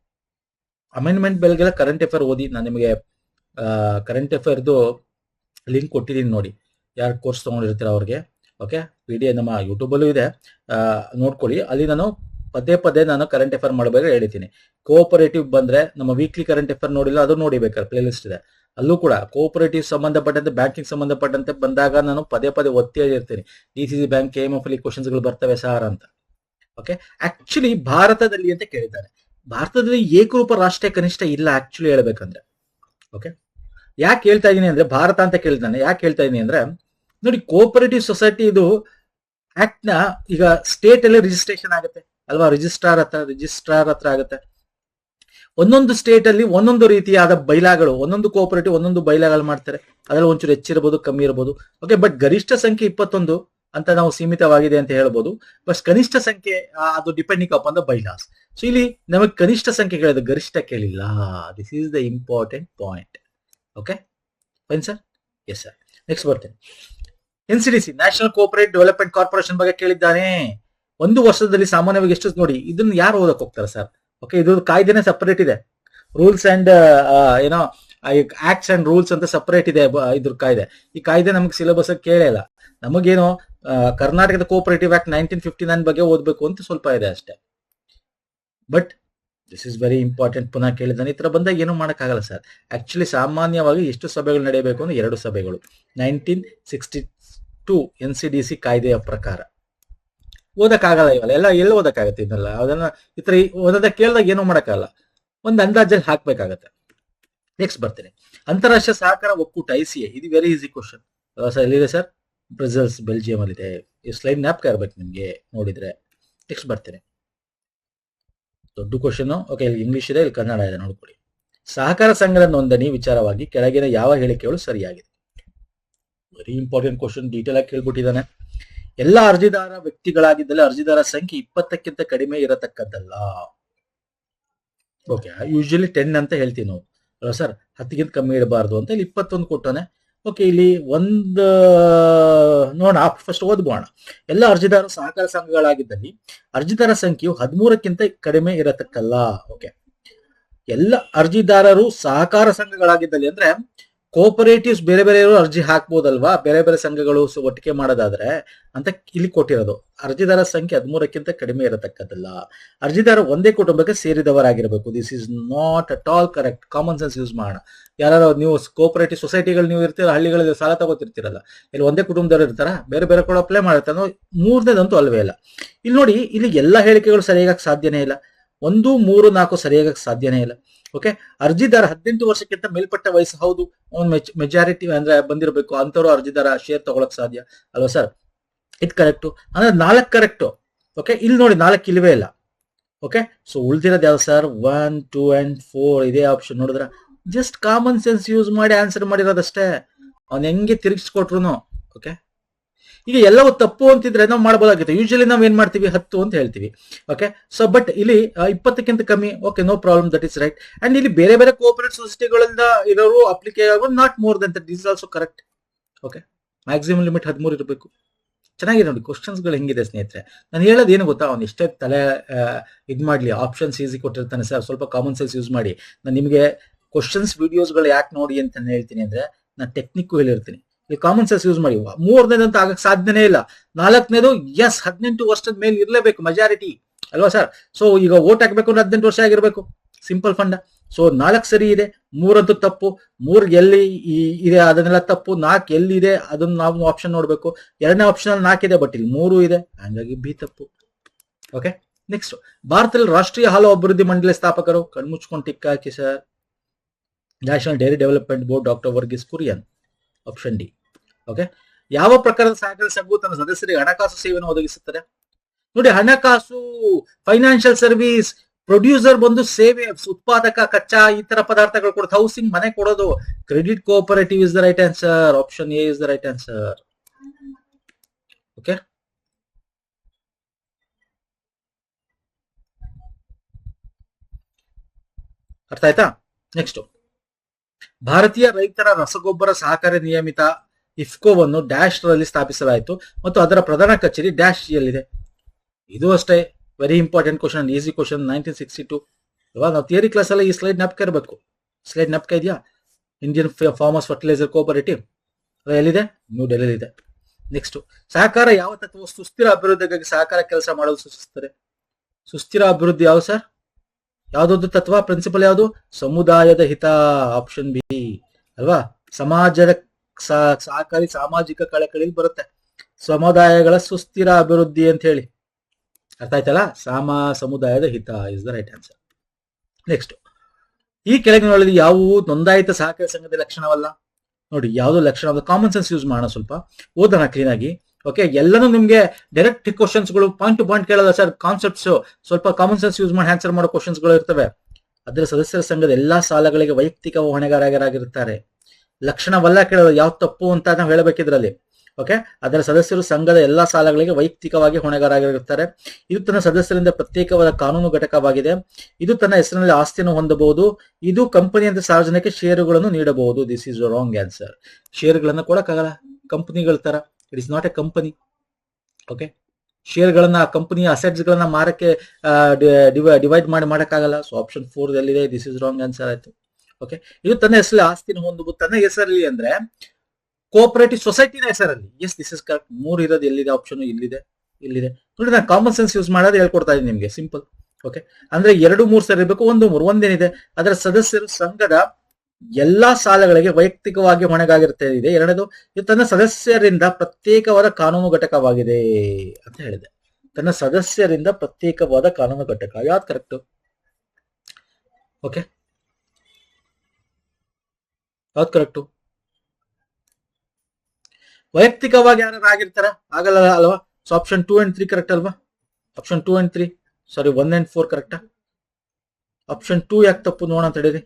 ಅಮೆಂಡ್ಮೆಂಟ್ ಬೆಳಗೆಲ್ಲ ಕರೆಂಟ್ ಅಫೇರ್ ಓದಿ. ನಾನು ನಿಮಗೆ ಕರೆಂಟ್ ಅಫೇರ್ದು ಲಿಂಕ್ ಕೊಟ್ಟಿದ್ದೀನಿ ನೋಡಿ, ಯಾರು ಕೋರ್ಸ್ ತಗೊಂಡಿರ್ತೀರ ಅವ್ರಿಗೆ. ಓಕೆ, PDF ನಮ್ಮ ಯೂಟ್ಯೂಬ್ ಅಲ್ಲೂ ಇದೆ, ನೋಡ್ಕೊಳ್ಳಿ. ಅಲ್ಲಿ ನಾನು ಪದೇ ನಾನು ಕರೆಂಟ್ ಅಫೇರ್ ಮಾಡಬೇಕು ಹೇಳ್ತೀನಿ. ಕೋಆಪರೇಟಿವ್ ಬಂದ್ರೆ ನಮ್ಮ ವೀಕ್ಲಿ ಕರೆಂಟ್ ಅಫೇರ್ ನೋಡಿಲ್ಲ, ಅದು ನೋಡಿಬೇಕಾದ್ರೆ ಪ್ಲೇ ಲಿಸ್ಟ್ ಇದೆ. ಅಲ್ಲೂ ಕೂಡ ಕೋಆಪರೇಟಿವ್ ಸಂಬಂಧಪಟ್ಟಂತೆ, ಬ್ಯಾಂಕಿಂಗ್ ಸಂಬಂಧಪಟ್ಟಂತೆ ಬಂದಾಗ ನಾನು ಪದೇ ಒತ್ತಿ ಹೇಳಿರ್ತೀನಿ. DCC ಬ್ಯಾಂಕ್, KMF ಅಲ್ಲಿ ಕ್ವಶನ್ಸ್ ಗಳು ಬರ್ತವೆ ಸಾರ್ ಅಂತ. ಓಕೆ, ಆಕ್ಚುಲಿ ಭಾರತದಲ್ಲಿ ಅಂತ ಕೇಳಿದ್ದಾರೆ. ಭಾರತದಲ್ಲಿ ಏಕರೂಪ ರಾಷ್ಟ್ರೀಯ ಕನಿಷ್ಠ ಇಲ್ಲ ಆಕ್ಚುಲಿ ಹೇಳ್ಬೇಕಂದ್ರೆ. ಓಕೆ, ಯಾಕೆ ಹೇಳ್ತಾ ಇದೀನಿ ಅಂದ್ರೆ, ಭಾರತ ಅಂತ ಕೇಳಿದ್ದಾನೆ. ಯಾಕೆ ಹೇಳ್ತಾ ಇದೀನಿ ಅಂದ್ರೆ, ನೋಡಿ, ಕೋಆಪರೇಟಿವ್ ಸೊಸೈಟಿ ಇದು ಆಕ್ಟ್ ನ ಈಗ ಸ್ಟೇಟ್ ಅಲ್ಲಿ ರಿಜಿಸ್ಟ್ರೇಷನ್ ಆಗುತ್ತೆ ಅಲ್ವಾ? ರಿಜಿಸ್ಟ್ರಾರ್ ಹತ್ರ ಆಗುತ್ತೆ. ಒಂದೊಂದು ಸ್ಟೇಟ್ ಅಲ್ಲಿ ಒಂದೊಂದು ರೀತಿಯಾದ ಬೈಲಾಗಳು, ಒಂದೊಂದು ಕೋಆಪರೇಟಿವ್ ಒಂದೊಂದು ಬೈಲಾಗಳು ಮಾಡ್ತಾರೆ. ಅದ್ರಲ್ಲಿ ಒಂಚೂರು ಹೆಚ್ಚಿರಬಹುದು, ಕಮ್ಮಿ ಇರಬಹುದು. ಓಕೆ, ಬಟ್ ಗರಿಷ್ಠ ಸಂಖ್ಯೆ 21 ಅಂತ ನಾವು ಸೀಮಿತವಾಗಿದೆ ಅಂತ ಹೇಳ್ಬೋದು. ಬಟ್ ಕನಿಷ್ಠ ಸಂಖ್ಯೆ ಅದು depending upon the bylaws. So ಇಲ್ಲಿ ನಮಗೆ ಕನಿಷ್ಠ ಸಂಖ್ಯೆ ಕೇಳಿದ, ಗರಿಷ್ಠ ಕೇಳಿಲ್ಲ. This is the important point. Okay fine sir. Yes sir. Next ಬರ್ತೇನೆ. NCDC, national cooperative development corporation ಬಗ್ಗೆ ಕೇಳಿದ್ದಾನೆ. 1 ವರ್ಷದಲ್ಲಿ ಸಾಮಾನ್ಯವಾಗಿ ಎಷ್ಟು? ನೋಡಿ, ಇದನ್ನ ಯಾರು ಓದಕ್ ಹೋಗ್ತಾರೆ ಸರ್? ಓಕೆ, ಇದು ಕಾಯ್ದೆನೆ ಸಪರೇಟ್ ಇದೆ. ರೂಲ್ಸ್ ಅಂಡ್ ಏನೋ ಆಕ್ಟ್ಸ್ ಅಂಡ್ ರೂಲ್ಸ್ ಅಂತ ಸಪರೇಟ್ ಇದೆ ಇದ್ರ ಕಾಯ್ದೆ. ಈ ಕಾಯ್ದೆ ನಮ್ಗೆ ಸಿಲೆಬಸ್ ಕೇಳೇ ಇಲ್ಲ. ನಮಗೇನು ಕರ್ನಾಟಕದ ಕೋಆಪರೇಟಿವ್ ಆಕ್ಟ್ 1959 ಬಗ್ಗೆ ಓದ್ಬೇಕು ಅಂತ ಸ್ವಲ್ಪ ಇದೆ ಅಷ್ಟೇ. But this is very important. ಪುನಃ ಕೇಳಿದ್ದಾನೆ. ಈ ತರ ಬಂದಾಗ ಏನು ಮಾಡಕ್ಕಾಗಲ್ಲ ಸರ್. ಆಕ್ಚುಲಿ ಸಾಮಾನ್ಯವಾಗಿ ಎಷ್ಟು ಸಭೆಗಳು ನಡೆಯಬೇಕು ಅಂದ್ರೆ 2 ಸಭೆಗಳು. 1962 NCDC ಕಾಯ್ದೆಯ ಪ್ರಕಾರ ಓದಕ್ಕಾಗಲ್ಲ. ಇವೆಲ್ಲ ಎಲ್ಲ ಓದಕ್ಕಾಗತ್ತೆ. ಇದನ್ನೆಲ್ಲ ಅದನ್ನ ಈ ತರ ಓದೋದ ಕೇಳಿದಾಗ ಏನೂ ಮಾಡಕ್ಕಾಗಲ್ಲ. ಒಂದು ಅಂದಾಜಲ್ಲಿ ಹಾಕ್ಬೇಕಾಗತ್ತೆ. ನೆಕ್ಸ್ಟ್ ಬರ್ತೇನೆ. ಅಂತಾರಾಷ್ಟ್ರೀಯ ಸಹಕಾರ ಒಕ್ಕೂಟ ICA. ಇದು ವೆರಿ ಈಸಿ ಕ್ವಶನ್ ಸರ್. ಎಲ್ಲಿದೆ ಸರ್? ಬ್ರಸೆಲ್ಸ್, ಬೆಲ್ಜಿಯಂ ಅಲ್ಲಿ ಇದೆ. ಈ ಸ್ಲೈಡ್ ನ್ಯಾಪ್ಕ ಇರ್ಬೇಕು ನಿಮ್ಗೆ ನೋಡಿದ್ರೆ. ನೆಕ್ಸ್ಟ್ ಬರ್ತೇನೆ. ದೊಡ್ಡ ಕ್ವಶನ್. ಓಕೆ, ಇಲ್ಲಿ ಇಂಗ್ಲಿಷ್ ಇದೆ, ಇಲ್ಲಿ ಕನ್ನಡ ಇದೆ, ನೋಡ್ಕೊಳ್ಳಿ. ಸಹಕಾರ ಸಂಘದ ನೋಂದಣಿ ವಿಚಾರವಾಗಿ ಕೆಳಗಿನ ಯಾವ ಹೇಳಿಕೆಗಳು ಸರಿಯಾಗಿದೆ? Very important question. ಡೀಟೇಲ್ ಆಗಿ ಕೇಳ್ಬಿಟ್ಟಿದ್ದಾನೆ. ಎಲ್ಲ ಅರ್ಜಿದಾರ ವ್ಯಕ್ತಿಗಳಾಗಿದ್ದಲ್ಲಿ ಅರ್ಜಿದಾರ ಸಂಖ್ಯೆ 20ಕ್ಕಿಂತ ಕಡಿಮೆ ಇರತಕ್ಕದ್ದಲ್ಲ. ಓಕೆ, ಯೂಶಲಿ 10 ಅಂತ ಹೇಳ್ತೀವಿ ನಾವು ಅಲ್ವಾ ಸರ್? 10ಕ್ಕಿಂತ ಕಮ್ಮಿ ಇರಬಾರ್ದು ಅಂತ. ಇಲ್ಲಿ 21 ಕೊಟ್ಟಾನೆ. ಓಕೆ, ಇಲ್ಲಿ ಒಂದು ನೋಡೋಣ, ಫಸ್ಟ್ ಓದ್ಬೋಣ. ಎಲ್ಲ ಅರ್ಜಿದಾರರು ಸಹಕಾರ ಸಂಘಗಳಾಗಿದ್ದಲ್ಲಿ ಅರ್ಜಿದಾರ ಸಂಖ್ಯೆಯು 13ಕ್ಕಿಂತ ಕಡಿಮೆ ಇರತಕ್ಕಲ್ಲ. ಓಕೆ, ಎಲ್ಲ ಅರ್ಜಿದಾರರು ಸಹಕಾರ ಸಂಘಗಳಾಗಿದ್ದಲ್ಲಿ ಅಂದ್ರೆ ಕೋಆಪರೇಟಿವ್ಸ್ ಬೇರೆ ಬೇರೆ ಅರ್ಜಿ ಹಾಕ್ಬೋದಲ್ವಾ, ಬೇರೆ ಬೇರೆ ಸಂಘಗಳು ಒಟ್ಟಿಗೆ ಮಾಡೋದಾದ್ರೆ ಅಂತ ಇಲ್ಲಿ ಕೊಟ್ಟಿರೋದು. ಅರ್ಜಿದಾರ ಸಂಖ್ಯೆ 13ಕ್ಕಿಂತ ಕಡಿಮೆ ಇರತಕ್ಕದ್ದಲ್ಲ. ಅರ್ಜಿದಾರ ಒಂದೇ ಕುಟುಂಬಕ್ಕೆ ಸೇರಿದವರಾಗಿರಬೇಕು. This is not at all correct. Common sense use ಮಾಡೋಣ. ಯಾರು ನೀವು ಕೋಆಪರೇಟಿವ್ ಸೊಸೈಟಿಗಳು ನೀವು ಇರ್ತೀರ, ಹಳ್ಳಿಗಳಲ್ಲಿ ಸಾಲ ತಗೋತಿರ್ತೀರಲ್ಲ, ಇಲ್ಲಿ ಒಂದೇ ಕುಟುಂಬದವ್ರು ಇರ್ತಾರ, ಬೇರೆ ಬೇರೆ ಕೂಡ ಅಪ್ಲೈ ಮಾಡಿರ್ತಾರೆ. 3ನೇದಂತೂ ಅಲ್ವೇ ಇಲ್ಲ. ಇಲ್ಲಿ ನೋಡಿ, ಇಲ್ಲಿ ಎಲ್ಲ ಹೇಳಿಕೆಗಳು ಸರಿಯಾಗಕ್ಕೆ ಸಾಧ್ಯನೇ ಇಲ್ಲ. 1, 3, 4 ಸರಿಯಾಗಕ್ಕೆ ಸಾಧ್ಯನೇ ಇಲ್ಲ. ಓಕೆ, ಅರ್ಜಿದಾರ 18 ವರ್ಷಕ್ಕಿಂತ ಮೇಲ್ಪಟ್ಟ ವಯಸ್ಸು. ಹೌದು, ಮೆಜಾರಿಟಿ ಅಂದ್ರೆ ಬಂದಿರಬೇಕು ಅಂತವ್ರು ಅರ್ಜಿದಾರ ಶೇರ್ ತಗೊಳಕ್ ಸಾಧ್ಯ ಅಲ್ವಾ ಸರ್? ಇದು ಕರೆಕ್ಟು. ಅಂದ್ರೆ 4 ಕರೆಕ್ಟು. ಓಕೆ, ಇಲ್ಲಿ ನೋಡಿ 4 ಇಲ್ವೇ ಇಲ್ಲ. ಓಕೆ, ಸೊ ಉಳಿದಿರೋದು ಯಾವ್ದು ಸರ್? 1, 2 and 4 ಇದೇ ಆಪ್ಷನ್. ನೋಡಿದ್ರ ಜಸ್ಟ್ ಕಾಮನ್ ಸೆನ್ಸ್ ಯೂಸ್ ಮಾಡಿ ಆನ್ಸರ್ ಮಾಡಿರೋದಷ್ಟೇ. ಅವ್ನು ಹೆಂಗೆ ತಿರುಗಿಸ್ಕೊಟ್ರು. ಓಕೆ, ಈಗ ಎಲ್ಲವೂ ತಪ್ಪು ಅಂತಿದ್ರೆ ನಾವು ಮಾಡಬಹುದಾಗಿತ್ತು. ಯೂಶಲಿ ನಾವು ಏನ್ ಮಾಡ್ತೀವಿ 10 ಅಂತ ಹೇಳ್ತೀವಿ. ಓಕೆ, ಸೊ ಬಟ್ ಇಲ್ಲಿ 20ಕ್ಕಿಂತ ಕಮ್ಮಿ, okay, no problem, that is right. And ಇಲ್ಲಿ ಬೇರೆ ಬೇರೆ ಕೋಆಪರೇಟಿವ್ ಸೊಸೈಟಿಗಳಿಂದ ಇರೋರು ಅಪ್ಲಿಕೇಬಲ್ ಆಗೋದು not more than that, is also correct. Okay, maximum limit 13 ಇರಬೇಕು. ಚೆನ್ನಾಗಿದೆ ನೋಡಿ ಕ್ವಶನ್ಸ್ಗಳು ಹೆಂಗಿದೆ ಸ್ನೇಹಿತರೆ. ನಾನು ಹೇಳೋದು ಏನು ಗೊತ್ತಾ, ಅವ್ನು ಎಷ್ಟೇ ತಲೆ ಇದು ಮಾಡಲಿ, ಆಪ್ಷನ್ಸ್ ಈಸಿ ಕೊಟ್ಟಿರ್ತಾನೆ ಸರ್, ಸ್ವಲ್ಪ ಕಾಮನ್ ಸೆನ್ಸ್ ಯೂಸ್ ಮಾಡಿ. ನಾನು ನಿಮಗೆ ಕ್ವಶನ್ಸ್ ವಿಡಿಯೋಸ್ಗಳು ಯಾಕೆ ನೋಡಿ ಅಂತ ಹೇಳ್ತೀನಿ ಅಂದ್ರೆ, ನಾನು ಟೆಕ್ನಿಕ್ ಹೇಳಿರ್ತೀನಿ. ಈ ಕಾಮನ್ ಸೆನ್ಸ್ ಯೂಸ್ ಮಾಡಿ. 3ನೇದಂತ ಆಗಕ್ಕೆ ಸಾಧ್ಯನೇ ಇಲ್ಲ. 4ನೇದು ಎಸ್ 18 ವರ್ಷದ ಮೇಲೆ ಇರಲೇಬೇಕು ಮೆಜಾರಿಟಿ ಅಲ್ವಾ ಸರ್. ಸೊ ಈಗ ವೋಟ್ ಹಾಕ್ಬೇಕು ಅಂದ್ರೆ 18 ವರ್ಷ ಆಗಿರ್ಬೇಕು, ಸಿಂಪಲ್ ಫಂಡ. ಸೊ 4 ಸರಿ ಇದೆ, 3 ತಪ್ಪು. 3 ಎಲ್ಲಿ ಇದೆ ಅದನ್ನೆಲ್ಲ ತಪ್ಪು. 4 ಎಲ್ಲಿದೆ ಅದನ್ನ ನಾವು ಆಪ್ಷನ್ ನೋಡ್ಬೇಕು. 2ನೇ ಆಪ್ಷನ್ ಅಲ್ಲಿ 4 ಇದೆ, ಬಟ್ ಇಲ್ಲಿ 3 ಇದೆ, ಹಂಗಾಗಿ ಬಿ ತಪ್ಪು. ಓಕೆ, ನೆಕ್ಸ್ಟ್, ಭಾರತದಲ್ಲಿ ರಾಷ್ಟ್ರೀಯ ಹಾಲು ಅಭಿವೃದ್ಧಿ ಮಂಡಳಿ ಸ್ಥಾಪಕರು, ಕಣ್ಮುಚ್ಕೊಂಡು ಟಿಕ್ ಹಾಕಿ sir. National Dairy Development Board, doctor Verghese Kurien, option D. Okay, ಯಾವ ಪ್ರಕಾರದ ಸಹಕಾರಿ ಸಂಘವು ತನ್ನ ಸದಸ್ಯರಿಗೆ ಹಣಕಾಸು ಸೇವೆಯನ್ನು ಒದಗಿಸುತ್ತದೆ? ನೋಡಿ, ಹಣಕಾಸು, ಫೈನಾನ್ಷಿಯಲ್ ಸರ್ವಿಸ್, ಪ್ರೊಡ್ಯೂಸರ್ ಬಂದು ಸೇವೆ, ಉತ್ಪಾದಕ, ಕಚ್ಚಾ ಈ ತರ ಪದಾರ್ಥಗಳು ಕೊಡೋದು, ಹೌಸಿಂಗ್, ಮನೆ ಕೊಡೋದು. Credit cooperative is the right answer, option A is the right answer. Okay, ಅರ್ಥ ಆಯ್ತಾ? ನೆಕ್ಸ್ಟ್, ಭಾರತೀಯ ರೈತರ ರಸಗೊಬ್ಬರ ಸಹಕಾರಿ ನಿಯಮಿತ ಇಫ್ಕೋವನ್ನು ಡ್ಯಾಶ್ ರಲ್ಲಿ ಸ್ಥಾಪಿಸಲಾಯಿತು ಮತ್ತು ಅದರ ಪ್ರಧಾನ ಕಚೇರಿ ಡ್ಯಾಶ್ ಯಲ್ಲಿದೆ. ಇದು ಅಷ್ಟೇ very important question, easy question. 1962. ಇವಾಗ ನಾವು ಥಿಯರಿ ಕ್ಲಾಸ್ ಅಲ್ಲಿ ಈ ಸ್ಲೈಡ್ ಜ್ಞಾಪಕ ಇರಬೇಕು. ಸ್ಲೈಡ್ ಜ್ಞಾಪಕ ಇದೆಯಾ? ಇಂಡಿಯನ್ ಫಾರ್ಮರ್ಸ್ ಫರ್ಟಿಲೈಸರ್ ಕೋಆಪರೇಟಿವ್ ಎಲ್ಲಿದೆ? ನ್ಯೂ ಡೆಲ್ಲಿ ಇದೆ. ನೆಕ್ಸ್ಟ್, ಸಹಕಾರ ಯಾವ ತತ್ವ ಸುಸ್ಥಿರ ಅಭಿವೃದ್ಧಿಗಾಗಿ ಸಹಕಾರ ಕೆಲಸ ಮಾಡಲು ಸೂಚಿಸುತ್ತದೆ? ಸುಸ್ಥಿರ ಅಭಿವೃದ್ಧಿ ಯಾವ ಸರ್? ಯಾವ್ದೊಂದು ತತ್ವ, ಪ್ರಿನ್ಸಿಪಲ್ ಯಾವುದು? ಸಮುದಾಯದ ಹಿತ, ಆಪ್ಷನ್ ಬಿ ಅಲ್ವಾ. ಸಮಾಜದ ಸಹಕಾರಿ ಸಾಮಾಜಿಕ ಕಳಕಳಿ ಬರುತ್ತೆ, ಸಮುದಾಯಗಳ ಸುಸ್ಥಿರ ಅಭಿವೃದ್ಧಿ ಅಂತ ಹೇಳಿ. ಅರ್ಥ ಆಯ್ತಲ್ಲ? ಸಮುದಾಯದ ಹಿತ is the right answer. Next, ಈ ಕೆಳಗಿನಲ್ಲಿ ಯಾವುವು ನೋಂದಾಯಿತ ಸಹಕಾರಿ ಸಂಘದ ಲಕ್ಷಣವಲ್ಲ? ನೋಡಿ, ಯಾವ್ದು ಲಕ್ಷಣ, ಕಾಮನ್ ಸೆನ್ಸ್ ಯೂಸ್ ಮಾಡೋಣ, ಸ್ವಲ್ಪ ಓದೋಣ ಕ್ಲೀನ್ ಆಗಿ. ಓಕೆ, ಎಲ್ಲನೂ ನಿಮ್ಗೆ ಡೈರೆಕ್ಟ್ ಕ್ವಶನ್ಸ್ಗಳು ಪಾಯಿಂಟ್ ಟು ಪಾಯಿಂಟ್ ಕೇಳಲ್ಲ ಸರ್. ಕಾನ್ಸೆಪ್ಟ್ಸ್ ಸ್ವಲ್ಪ ಕಾಮನ್ ಸೆನ್ಸ್ ಯೂಸ್ ಮಾಡಿ ಆನ್ಸರ್ ಮಾಡೋ ಕ್ವಶನ್ಸ್ಗಳು ಇರ್ತವೆ. ಅದರ ಸದಸ್ಯರ ಸಂಘದ ಎಲ್ಲಾ ಸಾಲಗಳಿಗೆ ವೈಯಕ್ತಿಕ ಹೊಣೆಗಾರರಾಗಿರುತ್ತಾರೆ. ಲಕ್ಷಣವಲ್ಲ ಕೇಳೋದು, ಯಾವ ತಪ್ಪು ಅಂತ ನಾವು ಹೇಳಬೇಕಿದ್ರಲ್ಲಿ. ಓಕೆ, ಅದರ ಸದಸ್ಯರು ಸಂಘದ ಎಲ್ಲಾ ಸಾಲಗಳಿಗೆ ವೈಯಕ್ತಿಕವಾಗಿ ಹೊಣೆಗಾರರಾಗಿರುತ್ತಾರೆ. ಇದು ತನ್ನ ಸದಸ್ಯರಿಂದ ಪ್ರತ್ಯೇಕವಾದ ಕಾನೂನು ಘಟಕವಾಗಿದೆ. ಇದು ತನ್ನ ಹೆಸರಿನಲ್ಲಿ ಆಸ್ತಿಯನ್ನು ಹೊಂದಬಹುದು. ಇದು ಕಂಪನಿಯಂತೆ ಸಾರ್ವಜನಿಕ ಷೇರುಗಳನ್ನು ನೀಡಬಹುದು. This is wrong answer. ಷೇರುಗಳನ್ನು ಕೊಡಕ್ಕಾಗಲ್ಲ ಕಂಪನಿಗಳ ತರ. It is not a company. Okay, ಶೇರ್ಗಳನ್ನ, ಕಂಪನಿಯ ಅಸೆಟ್ಸ್ ಗಳನ್ನ ಮಾರಕ್ಕೆ ಡಿವೈಡ್ ಮಾಡಕ್ಕಾಗಲ್ಲ. ಸೊ ಆಪ್ಷನ್ 4 ಎಲ್ಲಿದೆ? ದಿಸ್ ಇಸ್ ರಾಂಗ್ ಆನ್ಸರ್ ಆಯ್ತು. ಓಕೆ, ಇದು ತನ್ನ ಹೆಸರಲ್ಲಿ ಆಸ್ತಿನ ಹೊಂದಬಹುದು. ತನ್ನ ಹೆಸರಲ್ಲಿ ಅಂದ್ರೆ ಕೋಆಪರೇಟಿವ್ ಸೊಸೈಟಿನ ಹೆಸರಲ್ಲಿ. S, this is correct. 3 ಇರೋದು ಎಲ್ಲಿದೆ? ಆಪ್ಷನ್ ಇಲ್ಲಿದೆ. ನೋಡಿ, ನಾನು ಕಾಮನ್ ಸೆನ್ಸ್ ಯೂಸ್ ಮಾಡೋದು ಹೇಳ್ಕೊಡ್ತಾ ಇದ್ದೀನಿ ನಿಮ್ಗೆ, ಸಿಂಪಲ್. ಓಕೆ, ಅಂದ್ರೆ 2, 3 ಸರಿ ಇರಬೇಕು. 1, 3 ಒಂದೇನಿದೆ? ಅದರ ಸದಸ್ಯರು ಸಂಘದ ಎಲ್ಲಾ ಸಾಲಗಳಿಗೆ ವೈಯಕ್ತಿಕವಾಗಿ ಹೊಣೆಗಾಗಿರುತ್ತೆ ಇದೆ. 2ನೇದು, ಇದು ತನ್ನ ಸದಸ್ಯರಿಂದ ಪ್ರತ್ಯೇಕವಾದ ಕಾನೂನು ಘಟಕವಾಗಿದೆ ಅಂತ ಹೇಳಿದೆ. ತನ್ನ ಸದಸ್ಯರಿಂದ ಪ್ರತ್ಯೇಕವಾದ ಕಾನೂನು ಘಟಕ, ಯಾವ್ದು ಕರೆಕ್ಟ್? ಓಕೆ, ಯಾವ್ದು ಕರೆಕ್ಟು? ವೈಯಕ್ತಿಕವಾಗಿ ಯಾರು ಆಗಿರ್ತಾರ? ಆಗಲ್ಲ ಅಲ್ವಾ. ಸೊ ಆಪ್ಷನ್ 2 and 3 ಕರೆಕ್ಟ್ ಅಲ್ವಾ? ಆಪ್ಷನ್ 2 and 3, ಸಾರಿ 1 and 4 ಕರೆಕ್ಟಾ? ಆಪ್ಷನ್ 2 ಯಾಕೆ ತಪ್ಪು ನೋಡೋಣ ಅಂತ ಹೇಳಿರಿ.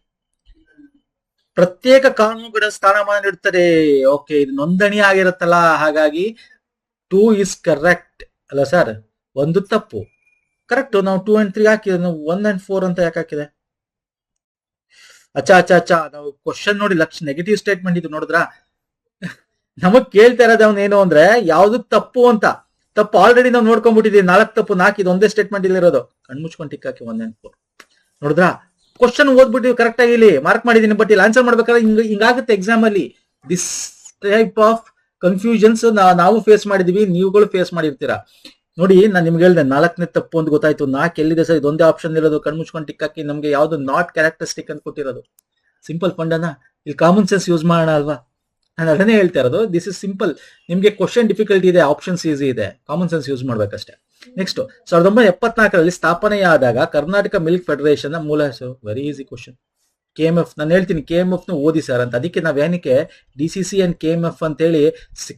ಪ್ರತ್ಯೇಕ ಕಾನೂನುಗಳ ಸ್ಥಾನಮಾನ ನೀಡುತ್ತದೆ. ಓಕೆ, ಇದು ನೋಂದಣಿ ಆಗಿರುತ್ತಲ್ಲ, ಹಾಗಾಗಿ 2 ಇಸ್ ಕರೆಕ್ಟ್ ಅಲ್ಲ ಸರ್. 1 ತಪ್ಪು, ಕರೆಕ್ಟ್. ನಾವು 2 and 3 ಹಾಕಿದ್ರೆ, ನಾವು 1 and 4 ಅಂತ ಯಾಕೆ ಹಾಕಿದೆ? ಅಚ್ಚಾ, ನಾವು ಕ್ವಶನ್ ನೋಡಿ ನೆಗೆಟಿವ್ ಸ್ಟೇಟ್ಮೆಂಟ್ ಇದು ನೋಡಿದ್ರ. ನಮಗ್ ಕೇಳ್ತಾ ಇರೋದು ಅವ್ನು ಏನು ಅಂದ್ರೆ ಯಾವ್ದು ತಪ್ಪು ಅಂತ. ತಪ್ಪು ಆಲ್ರೆಡಿ ನಾವು ನೋಡ್ಕೊಂಡ್ಬಿಟ್ಟಿದೀವಿ. 4 ತಪ್ಪು, 4 ಇದು ಒಂದೇ ಸ್ಟೇಟ್ಮೆಂಟ್ ಇಲ್ಲಿರೋದು. ಕಣ್ಮುಚ್ಕೊಂಡು ಟಿಕ್ ಹಾಕಿ 1 and 4 ನೋಡಿದ್ರ. ಕ್ವಶನ್ ಓದ್ಬಿಟ್ಟು ಕರೆಕ್ಟ್ ಆಗಿ ಇಲ್ಲಿ ಮಾರ್ಕ್ ಮಾಡಿದೀನಿ, ಬಟ್ ಇಲ್ಲಿ ಆನ್ಸರ್ ಮಾಡ್ಬೇಕಾದ್ರೆ ಹಿಂಗಾಗುತ್ತೆ ಎಕ್ಸಾಮ್ ಅಲ್ಲಿ. ದಿಸ್ ಟೈಪ್ ಆಫ್ ಕನ್ಫ್ಯೂಷನ್ಸ್ ನಾವು ಫೇಸ್ ಮಾಡಿದೀವಿ, ನೀವುಗಳು ಫೇಸ್ ಮಾಡಿರ್ತೀರಾ. ನೋಡಿ, ನಾನು ನಿಮ್ಗೆ ಹೇಳ್ದೆ 4ನೇ ತಪ್ಪು ಅಂತ ಗೊತ್ತಾಯ್ತು. 4 ಎಲ್ಲಿದೆ ಸರ್? ಇದೊಂದೇ ಆಪ್ಷನ್ ಇರೋದು. ಕಣ್ಮುಚ್ಕೊಂಡು ಟಿಕ್ ಹಾಕಿ ನಮ್ಗೆ ಯಾವ್ದು ನಾಟ್ ಕ್ಯಾರೆಕ್ಟರಿಸ್ಟಿಕ್ ಅಂತ ಕೊಟ್ಟಿರೋದು. ಸಿಂಪಲ್ ಫಂಡನ ಇಲ್ಲಿ ಕಾಮನ್ ಸೆನ್ಸ್ ಯೂಸ್ ಮಾಡೋಣ ಅಲ್ವಾ? ನಾನು ಅದನ್ನೇ ಹೇಳ್ತಾ ಇರೋದು. This is simple. ನಿಮ್ಗೆ ಕ್ವಶನ್ ಡಿಫಿಕಲ್ಟಿ ಇದೆ, ಆಪ್ಷನ್ಸ್ ಈಸಿ ಇದೆ, ಕಾಮನ್ ಸೆನ್ಸ್ ಯೂಸ್ ಮಾಡ್ಬೇಕಷ್ಟೇ. ನೆಕ್ಸ್ಟ್, 1974ರಲ್ಲಿ ಸ್ಥಾಪನೆಯಾದಾಗ ಕರ್ನಾಟಕ ಮಿಲ್ಕ್ ಫೆಡರೇಷನ್ ಮೂಲ ಹೆಸರು? Very easy question. KMF. ನಾನು ಹೇಳ್ತೀನಿ KMF ನ ಓದಿ ಸರ್ ಅಂತ. ಅದಕ್ಕೆ ನಾವ್ ಏನಕ್ಕೆ DCC ಅಂಡ್ KMF ಅಂತ ಹೇಳಿ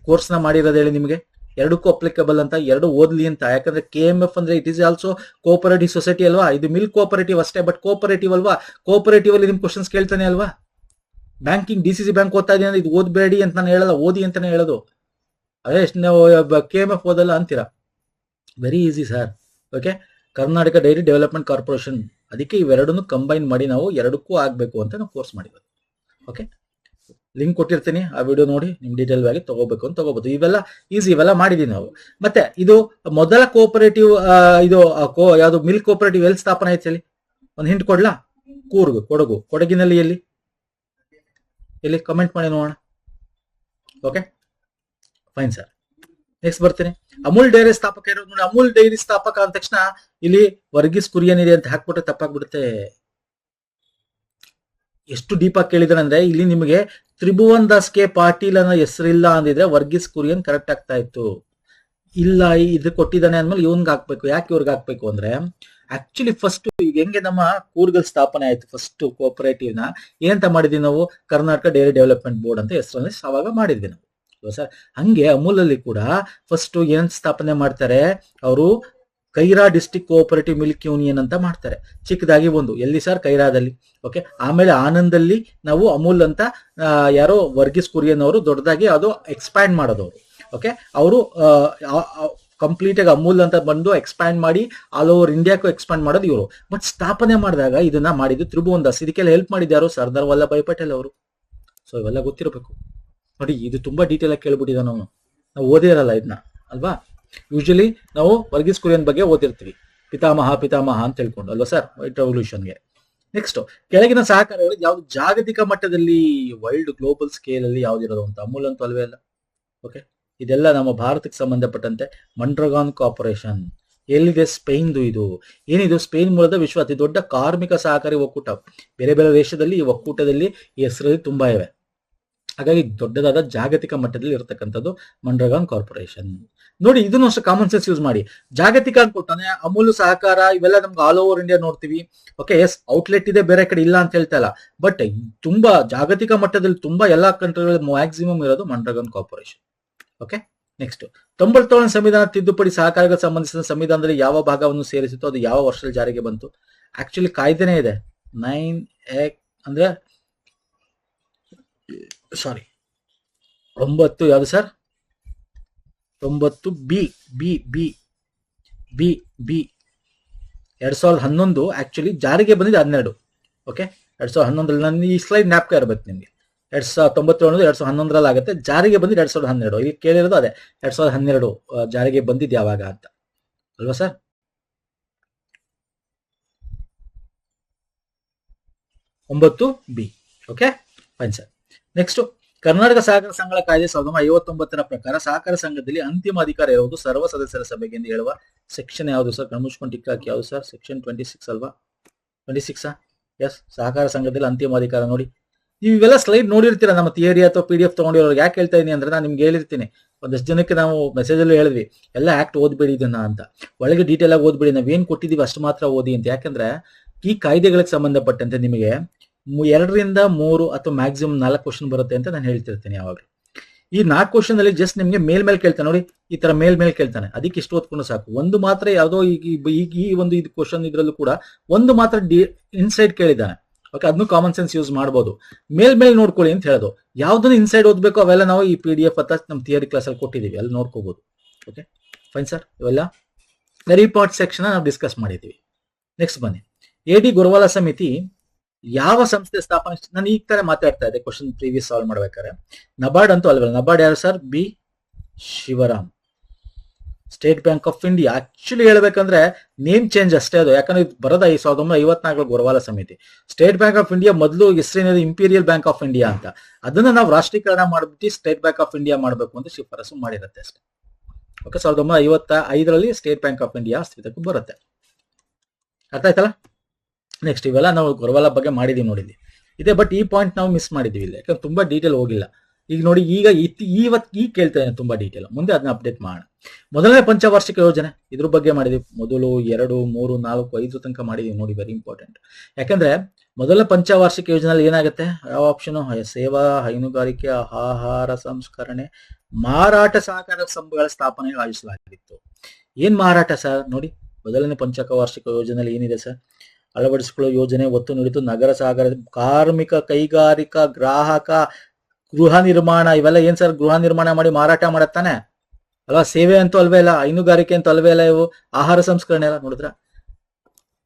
ಕೋರ್ಸ್ ನ ಮಾಡಿರೋದು ಹೇಳಿ ನಿಮ್ಗೆ. ಎರಡಕ್ಕೂ ಅಪ್ಲಿಕಬಲ್ ಅಂತ, ಎರಡು ಓದ್ಲಿ ಅಂತ. ಯಾಕಂದ್ರೆ KMF ಅಂದ್ರೆ it is also cooperative society ಅಲ್ವಾ. ಇದು ಮಿಲ್ಕ್ ಕೋಆಪರೇಟಿವ್ ಅಷ್ಟೇ, ಬಟ್ ಕೋಆಪರೇಟಿವ್ ಅಲ್ವಾ. ಕೋಆಪರೇಟಿವ್ ಅಲ್ಲಿ ನಿಮ್ ಕ್ವಶನ್ಸ್ ಕೇಳ್ತಾನೆ ಅಲ್ವಾ. ಬ್ಯಾಂಕಿಂಗ್ DCC ಬ್ಯಾಂಕ್ ಓದ್ತಾ ಇದೀನಿ ಅಂದ್ರೆ ಇದು ಓದ್ಬೇಡಿ ಅಂತ ನಾನು ಹೇಳಲ್ಲ, ಓದಿ ಅಂತಾನೆ ಹೇಳೋದು. ಅದೇ ಎಷ್ಟು ನಾವು KMF ಓದಲ್ಲ ಅಂತೀರಾ. Very easy sir. Okay, Karnataka dairy development corporation, ಅದಕ್ಕೆ ಇವೆರಡನ್ನು ಕಂಬೈನ್ ಮಾಡಿ ನಾವು ಎರಡಕ್ಕೂ ಆಗಬೇಕು ಅಂತ ನಾವು ಕೋರ್ಸ್ ಮಾಡಿರೋದು. ಓಕೆ, ಲಿಂಕ್ ಕೊಟ್ಟಿರ್ತೀನಿ, ಆ ವಿಡಿಯೋ ನೋಡಿ ನಿಮ್ ಡೀಟೇಲ್ ಆಗಿ ತಗೋಬೇಕು ಅಂತ ತಗೋಬಹುದು. ಇವೆಲ್ಲ ಈಸಿ, ಇವೆಲ್ಲ ಮಾಡಿದೀವಿ ನಾವು. ಮತ್ತೆ ಇದು ಮೊದಲ ಕೋಆಪರೇಟಿವ್, ಇದು ಯಾವುದು ಮಿಲ್ಕ್ ಕೋಆಪರೇಟಿವ್ ಎಲ್ಲಿ ಸ್ಥಾಪನೆ ಆಯ್ತು ಹೇಳಿ, ಒಂದು ಹಿಂಟ್ ಕೊಡ್ಲಾ? ಕೂರ್ಗ್, ಕೊಡಗು. ಕೊಡಗಿನಲ್ಲಿ ಎಲ್ಲಿ ಎಲ್ಲಿ ಕಮೆಂಟ್ ಮಾಡಿ ನೋಡೋಣ. Okay fine sir. ನೆಕ್ಸ್ಟ್ ಬರ್ತೀನಿ. ಅಮೂಲ್ ಡೈರಿ ಸ್ಥಾಪಕ ಇರೋದು ನೋಡಿ. ಅಮೂಲ್ ಡೈರಿ ಸ್ಥಾಪಕ ಅಂದ ತಕ್ಷಣ ಇಲ್ಲಿ ವರ್ಗೀಸ್ ಕುರಿಯನ್ ಇದೆ ಅಂತ ಹಾಕ್ಬಿಟ್ರೆ ತಪ್ಪಾಗ್ಬಿಡುತ್ತೆ. ಎಷ್ಟು ಡೀಪ್ ಆಗಿ ಕೇಳಿದಾರೆ ಅಂದ್ರೆ, ಇಲ್ಲಿ ನಿಮಗೆ ತ್ರಿಭುವನ್ ದಾಸ್ ಕೆ ಪಾಟೀಲ್ ಅನ್ನೋ ಹೆಸರಿಲ್ಲ ಅಂದಿದ್ರೆ ವರ್ಗೀಸ್ ಕುರಿಯನ್ ಕರೆಕ್ಟ್ ಆಗ್ತಾ ಇತ್ತು. ಇಲ್ಲ, ಇದು ಕೊಟ್ಟಿದ್ದಾನೆ ಅಂದ್ಮೇಲೆ ಇವನ್ಗೆ ಹಾಕ್ಬೇಕು. ಯಾಕೆ ಇವ್ರಿಗೆ ಹಾಕ್ಬೇಕು ಅಂದ್ರೆ, ಆಕ್ಚುಲಿ ಫಸ್ಟ್ ಈಗ ಹೆಂಗೆ ನಮ್ಮ ಕೂರ್ಗಲ್ ಸ್ಥಾಪನೆ ಆಯ್ತು ಫಸ್ಟ್ ಕೋಆಪರೇಟಿವ್ ನ, ಏನಂತ ಮಾಡಿದ್ವಿ ನಾವು, ಕರ್ನಾಟಕ ಡೈರಿ ಡೆವಲಪ್ಮೆಂಟ್ ಬೋರ್ಡ್ ಅಂತ ಹೆಸರಲ್ಲಿ ಅವಾಗ ಮಾಡಿದ್ವಿ ನಾವು ಸರ್. ಹಂಗೆ ಅಮೂಲ್ ಅಲ್ಲಿ ಕೂಡ ಫಸ್ಟ್ ಏನ್ ಸ್ಥಾಪನೆ ಮಾಡ್ತಾರೆ ಅವರು, Kaira district cooperative milk union ಅಂತ ಮಾಡ್ತಾರೆ. ಚಿಕ್ಕದಾಗಿ ಒಂದು, ಎಲ್ಲಿ ಸರ್? ಕೈರಾದಲ್ಲಿ. ಓಕೆ, ಆಮೇಲೆ ಆನಂದಲ್ಲಿ ನಾವು ಅಮೂಲ್ ಅಂತ ಯಾರೋ ವರ್ಗೀಸ್ ಕುರಿಯನ್ ಅವರು ದೊಡ್ಡದಾಗಿ ಅದು ಎಕ್ಸ್ಪ್ಯಾಂಡ್ ಮಾಡೋದವರು. ಓಕೆ, ಅವರು ಕಂಪ್ಲೀಟ್ ಆಗಿ ಅಮೂಲ್ ಅಂತ ಬಂದು ಎಕ್ಸ್ಪ್ಯಾಂಡ್ ಮಾಡಿ ಆಲ್ ಓವರ್ ಇಂಡಿಯಾಕ್ಕೂ ಎಕ್ಸ್ಪ್ಯಾಂಡ್ ಮಾಡೋದು ಇವರು. ಬಟ್ ಸ್ಥಾಪನೆ ಮಾಡಿದಾಗ ಇದನ್ನ ಮಾಡಿದ್ದು ತ್ರಿಭುವನ್ ದಾಸ್. ಇದಕ್ಕೆಲ್ಲ ಹೆಲ್ಪ್ ಮಾಡಿದ್ಯಾರು? ಸರ್ದಾರ್ ವಲ್ಲಭಾಯ್ ಪಟೇಲ್ ಅವರು. ಸೊ ಇವೆಲ್ಲ ಗೊತ್ತಿರಬೇಕು ನೋಡಿ. ಇದು ತುಂಬಾ ಡೀಟೇಲ್ ಆಗಿ ಕೇಳ್ಬಿಟ್ಟಿದ, ನಾವು ಓದಿರಲ್ಲ ಇದನ್ನ ಅಲ್ವಾ. ಯೂಶಲಿ ನಾವು ವರ್ಗೀಸ್ ಕುರಿಯನ್ ಬಗ್ಗೆ ಓದಿರ್ತೀವಿ, ಪಿತಾಮಹ ಪಿತಾಮಹ ಅಂತ ಹೇಳ್ಕೊಂಡು ಅಲ್ವಾ ಸರ್, ವೈಟ್ ರೆವಲ್ಯೂಷನ್ಗೆ. ನೆಕ್ಸ್ಟ್, ಕೆಳಗಿನ ಸಹಕಾರಗಳು ಯಾವ್ದು ಜಾಗತಿಕ ಮಟ್ಟದಲ್ಲಿ ವರ್ಲ್ಡ್ ಗ್ಲೋಬಲ್ ಸ್ಕೇಲ್ ಅಲ್ಲಿ ಯಾವ್ದಿರೋದು ಅಂತ? ಅಮೂಲ್ ಅಂತೂ ಅಲ್ವೇ ಅಲ್ಲ. ಓಕೆ, ಇದೆಲ್ಲ ನಮ್ಮ ಭಾರತಕ್ಕೆ ಸಂಬಂಧಪಟ್ಟಂತೆ ಮಂಡ್ರಗಾನ್ ಕಾರ್ಪೊರೇಷನ್. ಎಲ್ಲಿದೆ? ಸ್ಪೇನ್ದು. ಇದು ಏನಿದು? ಸ್ಪೇನ್ ಮೂಲದ ವಿಶ್ವ ಅತಿ ದೊಡ್ಡ ಕಾರ್ಮಿಕ ಸಹಕಾರಿ ಒಕ್ಕೂಟ. ಬೇರೆ ಬೇರೆ ದೇಶದಲ್ಲಿ ಈ ಒಕ್ಕೂಟದಲ್ಲಿ ಈ ಹೆಸರಲ್ಲಿ ತುಂಬಾ ಇವೆ. ಹಾಗಾಗಿ ದೊಡ್ಡದಾದ ಜಾಗತಿಕ ಮಟ್ಟದಲ್ಲಿ ಇರತಕ್ಕಂಥದ್ದು ಮಂಡ್ರಗಾನ್ ಕಾರ್ಪೊರೇಷನ್. ನೋಡಿ, ಇದನ್ನು ಅಷ್ಟು ಕಾಮನ್ ಸೆನ್ಸ್ ಯೂಸ್ ಮಾಡಿ. ಜಾಗತಿಕ ಅನ್ಕೊಟ್ಟಾನೆ, ಅಮೂಲ್ ಸಹಕಾರ ಇವೆಲ್ಲ ನಮ್ಗೆ ಆಲ್ ಓವರ್ ಇಂಡಿಯಾ ನೋಡ್ತೀವಿ. ಓಕೆ, ಎಸ್ ಔಟ್ಲೆಟ್ ಇದೆ, ಬೇರೆ ಕಡೆ ಇಲ್ಲ ಅಂತ ಹೇಳ್ತಾ ಇಲ್ಲ. ಬಟ್ ತುಂಬಾ ಜಾಗತಿಕ ಮಟ್ಟದಲ್ಲಿ ತುಂಬಾ ಎಲ್ಲಾ ಕಂಟ್ರಿಗಳಲ್ಲಿ ಮ್ಯಾಕ್ಸಿಮಮ್ ಇರೋದು ಮಂಡ್ರಗಾನ್ ಕಾರ್ಪೊರೇಷನ್. ಓಕೆ, ನೆಕ್ಸ್ಟ್, 97ನೇ ಸಂವಿಧಾನ ತಿದ್ದುಪಡಿ ಸಹಕಾರಕ್ಕೆ ಸಂಬಂಧಿಸಿದ ಸಂವಿಧಾನದಲ್ಲಿ ಯಾವ ಭಾಗವನ್ನು ಸೇರಿಸಿತ್ತು? ಅದು ಯಾವ ವರ್ಷದಲ್ಲಿ ಜಾರಿಗೆ ಬಂತು? ಆಕ್ಚುಲಿ ಕಾಯ್ದೆನೇ ಇದೆ 9A ಅಂದ್ರೆ ಸಾರಿ 9 ಯಾವುದು ಸರ್? 9B 2011 ಆಕ್ಚುಲಿ ಜಾರಿಗೆ ಬಂದಿದೆ 12. ಓಕೆ, 2011 ನನ್ನ ಈ ಸ್ಲೈಡ್ ಜ್ಞಾಪಕ ಇರಬೇಕು ನಿಮಗೆ. 2097 2011 ಆಗುತ್ತೆ, ಜಾರಿಗೆ ಬಂದಿದ್ದು 2012. ಇಲ್ಲಿ ಕೇಳಿರೋದು ಅದೇ 2012 ಜಾರಿಗೆ ಬಂದಿದ್ದು ಯಾವಾಗ ಅಂತ ಅಲ್ವಾ sir? 9B. Okay fine sir. Next, Karnataka ಸಹಕಾರ ಸಂಘಗಳ ಕಾಯ್ದೆ 1959 ಪ್ರಕಾರ ಸಹಕಾರ ಸಂಘದಲ್ಲಿ ಅಂತಿಮ ಅಧಿಕಾರ ಇರುವುದು ಸರ್ವ ಸದಸ್ಯರ ಸಭೆಗೆ ಎಂದು ಹೇಳುವ ಸೆಕ್ಷನ್ ಯಾವುದು ಸರ್? ಕಣ್ಮುಚ್ಕೊಂಡು ಟಿಕ್ ಹಾಕಿ. ಯಾವುದು ಸರ್? ಸೆಕ್ಷನ್ 26 ಅಲ್ವಾ? 26 ಎಸ್. ಸಹಕಾರ ಸಂಘದಲ್ಲಿ ಅಂತಿಮ ಅಧಿಕಾರ ನೋಡಿ. ಇವೆಲ್ಲ ಸ್ಲೈಡ್ ನೋಡಿರ್ತೀರಾ ನಮ್ಮ ಥಿಯರಿ ಅಥವಾ PDF ತಗೊಂಡಿರೋರು. ಯಾಕೆ ಹೇಳ್ತಾ ಇದೀನಿ ಅಂದ್ರೆ, ನಾನು ನಿಮ್ಗೆ ಹೇಳಿರ್ತೀನಿ, ಒಂದಷ್ಟು ಜನಕ್ಕೆ ನಾವು ಮೆಸೇಜ್ ಅಲ್ಲೂ ಹೇಳಿದ್ವಿ, ಎಲ್ಲ ಆಕ್ಟ್ ಓದ್ಬೇಡಿ ಇದನ್ನ ಅಂತ. ಒಳಗೆ ಡೀಟೇಲ್ ಆಗಿ ಓದ್ಬೇಡಿ, ನಾವೇನ್ ಕೊಟ್ಟಿದೀವಿ ಅಷ್ಟು ಮಾತ್ರ ಓದಿ ಅಂತ. ಯಾಕಂದ್ರೆ ಈ ಕಾಯ್ದೆಗಳಿಗೆ ಸಂಬಂಧಪಟ್ಟಂತೆ ನಿಮಗೆ 2 ರಿಂದ 3 ಅಥವಾ ಮ್ಯಾಕ್ಸಿಮಮ್ 4 ಕ್ವಶನ್ ಬರುತ್ತೆ ಅಂತ ನಾನು ಹೇಳ್ತಿರ್ತೀನಿ ಯಾವಾಗಲೂ. ಈ 4 ಕ್ವಶನ್ ಅಲ್ಲಿ ಜಸ್ಟ್ ನಿಮ್ಗೆ ಮೇಲ್ ಕೇಳ್ತಾನೆ ನೋಡಿ, ಈ ತರ ಮೇಲ್ ಕೇಳ್ತಾನೆ, ಅದಕ್ಕೆ ಇಷ್ಟು ಓದ್ಕೊಂಡು ಸಾಕು. ಒಂದು ಮಾತ್ರ ಯಾವುದೋ ಈ ಒಂದು ಇದು ಕ್ವಶನ್ ಇದ್ರಲ್ಲೂ ಕೂಡ ಒಂದು ಮಾತ್ರ ಇನ್ಸೈಡ್ ಕೇಳಿದ್ದಾನೆ. ಓಕೆ, ಅದನ್ನು ಕಾಮನ್ ಸೆನ್ಸ್ ಯೂಸ್ ಮಾಡ್ಬೋದು. ಮೇಲ್ ನೋಡ್ಕೊಳ್ಳಿ ಅಂತ ಹೇಳೋದು. ಯಾವ್ದನ್ನು ಇನ್ಸೈಡ್ ಓದ್ಬೇಕು ಅವೆಲ್ಲ ನಾವು ಈ PDF ಅಥವಾ ನಮ್ಮ ಥಿಯರಿ ಕ್ಲಾಸ್ ಅಲ್ಲಿ ಕೊಟ್ಟಿದ್ದೀವಿ, ಅಲ್ಲಿ ನೋಡ್ಕೋಬಹುದು. Okay fine sir. ಇವೆಲ್ಲ ವೆರಿ ಇಂಪಾರ್ಟೆಂಟ್ ಸೆಕ್ಷನ್ ನಾವು ಡಿಸ್ಕಸ್ ಮಾಡಿದ್ದೀವಿ. ನೆಕ್ಸ್ಟ್ ಬನ್ನಿ, AD ಗುರುವಾಲ ಸಮಿತಿ ಯಾವ ಸಂಸ್ಥೆ ಸ್ಥಾಪನೆ? ನಾನು ಈ ತರ ಮಾತಾಡ್ತಾ ಇದ್ದೆ ಕ್ವಶನ್ ಪ್ರೀವಿಯಸ್ ಸಾಲ್ವ್ ಮಾಡ್ಬೇಕಾದ್ರೆ. ನಬಾರ್ಡ್ ಅಂತೂ ಅಲ್ವಲ್ಲ. ನಬಾರ್ಡ್ ಯಾರು sir? B Shivaram. State Bank of India actually ಹೇಳ್ಬೇಕಂದ್ರೆ ನೇಮ್ ಚೇಂಜ್ ಅಷ್ಟೇ ಅದು. ಯಾಕಂದ್ರೆ ಬರೋದ 1954 ಗುರುವಾಲ ಸಮಿತಿ. ಸ್ಟೇಟ್ ಬ್ಯಾಂಕ್ ಆಫ್ ಇಂಡಿಯಾ ಮೊದಲು ಹೆಸರಿನ ಇಂಪೀರಿಯಲ್ ಬ್ಯಾಂಕ್ ಆಫ್ ಇಂಡಿಯಾ ಅಂತ. ಅದನ್ನ ನಾವು ರಾಷ್ಟ್ರೀಕರಣ ಮಾಡ್ಬಿಟ್ಟು ಸ್ಟೇಟ್ ಬ್ಯಾಂಕ್ ಆಫ್ ಇಂಡಿಯಾ ಮಾಡಬೇಕು ಅಂತ ಶಿಫಾರಸು ಮಾಡಿರುತ್ತೆ ಅಷ್ಟೇ. ಓಕೆ, 1955ರಲ್ಲಿ ಸ್ಟೇಟ್ ಬ್ಯಾಂಕ್ ಆಫ್ ಇಂಡಿಯಾ ಅಸ್ತಿತ್ವಕ್ಕೆ ಬರುತ್ತೆ. ಅರ್ಥ ಆಯ್ತಲ್ಲ? ನೆಕ್ಸ್ಟ್, ಇವೆಲ್ಲ ನಾವು ಗುರುವಾಲ ಬಗ್ಗೆ ಮಾಡಿದೀವಿ, ನೋಡಿದ್ವಿ ಇದೆ. ಬಟ್ ಈ ಪಾಯಿಂಟ್ ನಾವು ಮಿಸ್ ಮಾಡಿದೀವಿ ಇಲ್ಲ, ಯಾಕಂದ್ರೆ ತುಂಬಾ ಡೀಟೇಲ್ ಹೋಗಿಲ್ಲ. ಈಗ ನೋಡಿ, ಈಗ ಕೇಳ್ತೇನೆ ತುಂಬಾ ಡೀಟೇಲ್, ಮುಂದೆ ಅದನ್ನ ಅಪ್ಡೇಟ್ ಮಾಡೋಣ. ಮೊದಲನೇ ಪಂಚವಾರ್ಷಿಕ ಯೋಜನೆ, ಇದ್ರ ಬಗ್ಗೆ ಮಾಡಿದ್ವಿ. ಮೊದಲು 2, 3, 4, 5 ತನಕ ಮಾಡಿದೀವಿ ನೋಡಿ. Very important. ಯಾಕಂದ್ರೆ ಮೊದಲ ಪಂಚವಾರ್ಷಿಕ ಯೋಜನೆಯಲ್ಲಿ ಏನಾಗುತ್ತೆ? ಯಾವ ಆಪ್ಷನ್? ಸೇವಾ, ಹೈನುಗಾರಿಕೆ, ಆಹಾರ ಸಂಸ್ಕರಣೆ, ಮಾರಾಟ ಸಹಕಾರ ಸಂಘಗಳ ಸ್ಥಾಪನೆ ಆಯೋಜಿಸಲಾಗಿತ್ತು. ಏನ್ ಮಾರಾಟ ಸರ್? ನೋಡಿ, ಮೊದಲನೇ ಪಂಚವಾರ್ಷಿಕ ಯೋಜನೆಯಲ್ಲಿ ಏನಿದೆ ಸರ್? ಅಳವಡಿಸಿಕೊಳ್ಳುವ ಯೋಜನೆ ಒತ್ತು ನೀಡಿತು ನಗರ ಸಹಕಾರ, ಕಾರ್ಮಿಕ, ಕೈಗಾರಿಕಾ, ಗ್ರಾಹಕ, ಗೃಹ ನಿರ್ಮಾಣ. ಇವೆಲ್ಲ ಏನ್ ಸರ್? ಗೃಹ ನಿರ್ಮಾಣ ಮಾಡಿ ಮಾರಾಟ ಮಾಡತ್ತಾನೆ. ಅಲ್ವಾ? ಸೇವೆ ಅಂತೂ ಅಲ್ವೇ ಇಲ್ಲ, ಹೈನುಗಾರಿಕೆ ಅಂತೂ ಅಲ್ವೇ ಇಲ್ಲ, ಇವು ಆಹಾರ ಸಂಸ್ಕರಣೆ ಎಲ್ಲ ನೋಡಿದ್ರ.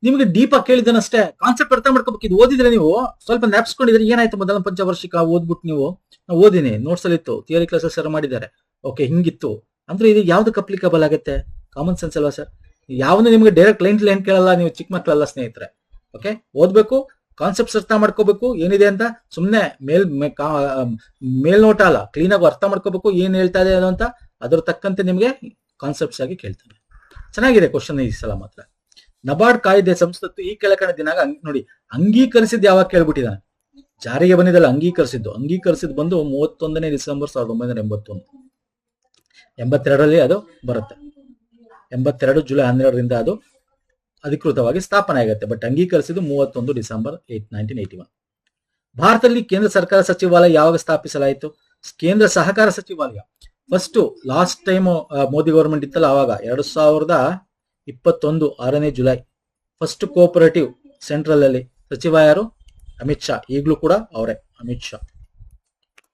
ನಿಮ್ಗೆ ಡೀಪ್ ಆಗಿ ಕೇಳಿದನಷ್ಟೇ, ಕಾನ್ಸೆಪ್ಟ್ ಅರ್ಥ ಮಾಡ್ಕೋಬೇಕು. ಇದು ಓದಿದ್ರೆ ನೀವು ಸ್ವಲ್ಪ ನೆಪ್ಸ್ಕೊಂಡಿದ್ರೆ ಏನಾಯ್ತು, ಮೊದಲ ಪಂಚವಾರ್ಷಿಕ ಓದ್ಬಿಟ್ಟು ನೀವು, ನಾವು ಓದಿನಿ, ನೋಟ್ಸ್ ಅಲ್ಲಿ ಇತ್ತು, ಥಿಯರಿ ಕ್ಲಾಸಸ್ ಎಲ್ಲ ಮಾಡಿದ್ದಾರೆ, ಓಕೆ ಹಿಂಗಿತ್ತು ಅಂದ್ರೆ ಇದು ಯಾವ್ದಕ್ಕೆ ಅಪ್ಲಿಕಬಲ್ ಆಗುತ್ತೆ? ಕಾಮನ್ ಸೆನ್ಸ್ ಅಲ್ವಾ ಸರ್? ಯಾವನು ನಿಮ್ಗೆ ಡೈರೆಕ್ಟ್ ಲೈನ್ ಕೇಳಲ್ಲ, ನೀವು ಚಿಕ್ಕ ಮಕ್ಕಳಲ್ಲ ಸ್ನೇಹಿತರೆ. ಓಕೆ, ಓದ್ಬೇಕು, ಕಾನ್ಸೆಪ್ಟ್ಸ್ ಅರ್ಥ ಮಾಡ್ಕೋಬೇಕು ಏನಿದೆ ಅಂತ, ಸುಮ್ನೆ ಮೇಲ್ನೋಟ ಅಲ್ಲ, ಕ್ಲೀನ್ ಆಗಿ ಅರ್ಥ ಮಾಡ್ಕೋಬೇಕು ಏನ್ ಹೇಳ್ತಾ ಇದೆ ಅಂತ, ಅದ್ರ ತಕ್ಕಂತೆ ನಿಮ್ಗೆ ಕಾನ್ಸೆಪ್ಟ್ಸ್ ಆಗಿ ಕೇಳ್ತಾರೆ. ಚೆನ್ನಾಗಿದೆ ಕ್ವಶನ್ ಈ ಸಲ ಮಾತ್ರ. ನಬಾರ್ಡ್ ಕಾಯ್ದೆ ಸಂಸತ್ತು ಈ ಕೆಳಕಣ ದಿನಾಗ ನೋಡಿ ಅಂಗೀಕರಿಸಿದ್ ಯಾವಾಗ ಕೇಳ್ಬಿಟ್ಟಿದ್ದಾನೆ, ಜಾರಿಗೆ ಬಂದಿದ್ದಲ್ಲ, ಅಂಗೀಕರಿಸಿದ್ದು ಬಂದು 31ನೇ ಡಿಸೆಂಬರ್ 1981, 82ರಲ್ಲಿ ಅದು ಬರುತ್ತೆ. 82 ಜುಲೈ 12ರಿಂದ ಅದು ಅಧಿಕೃತವಾಗಿ ಸ್ಥಾಪನೆ ಆಗುತ್ತೆ. ಬಟ್ ಅಂಗೀಕರಿಸಿದ್ದು 31 ಡಿಸೆಂಬರ್ 1981. ಭಾರತದಲ್ಲಿ ಕೇಂದ್ರ ಸರ್ಕಾರ ಸಚಿವಾಲಯ ಯಾವಾಗ ಸ್ಥಾಪಿಸಲಾಯಿತು? ಕೇಂದ್ರ ಸಹಕಾರ ಸಚಿವಾಲಯ first last time Modi government ಇತ್ತಲ್ಲ, ಆವಾಗ 2021 6ನೇ ಜುಲೈ ಫಸ್ಟ್ ಕೋಆಪರೇಟಿವ್ ಸೆಂಟ್ರಲ್ ಅಲ್ಲಿ ಸಚಿವ ಯಾರು? ಅಮಿತ್ ಶಾ. ಈಗಲೂ ಕೂಡ ಅವರೇ ಅಮಿತ್ ಶಾ.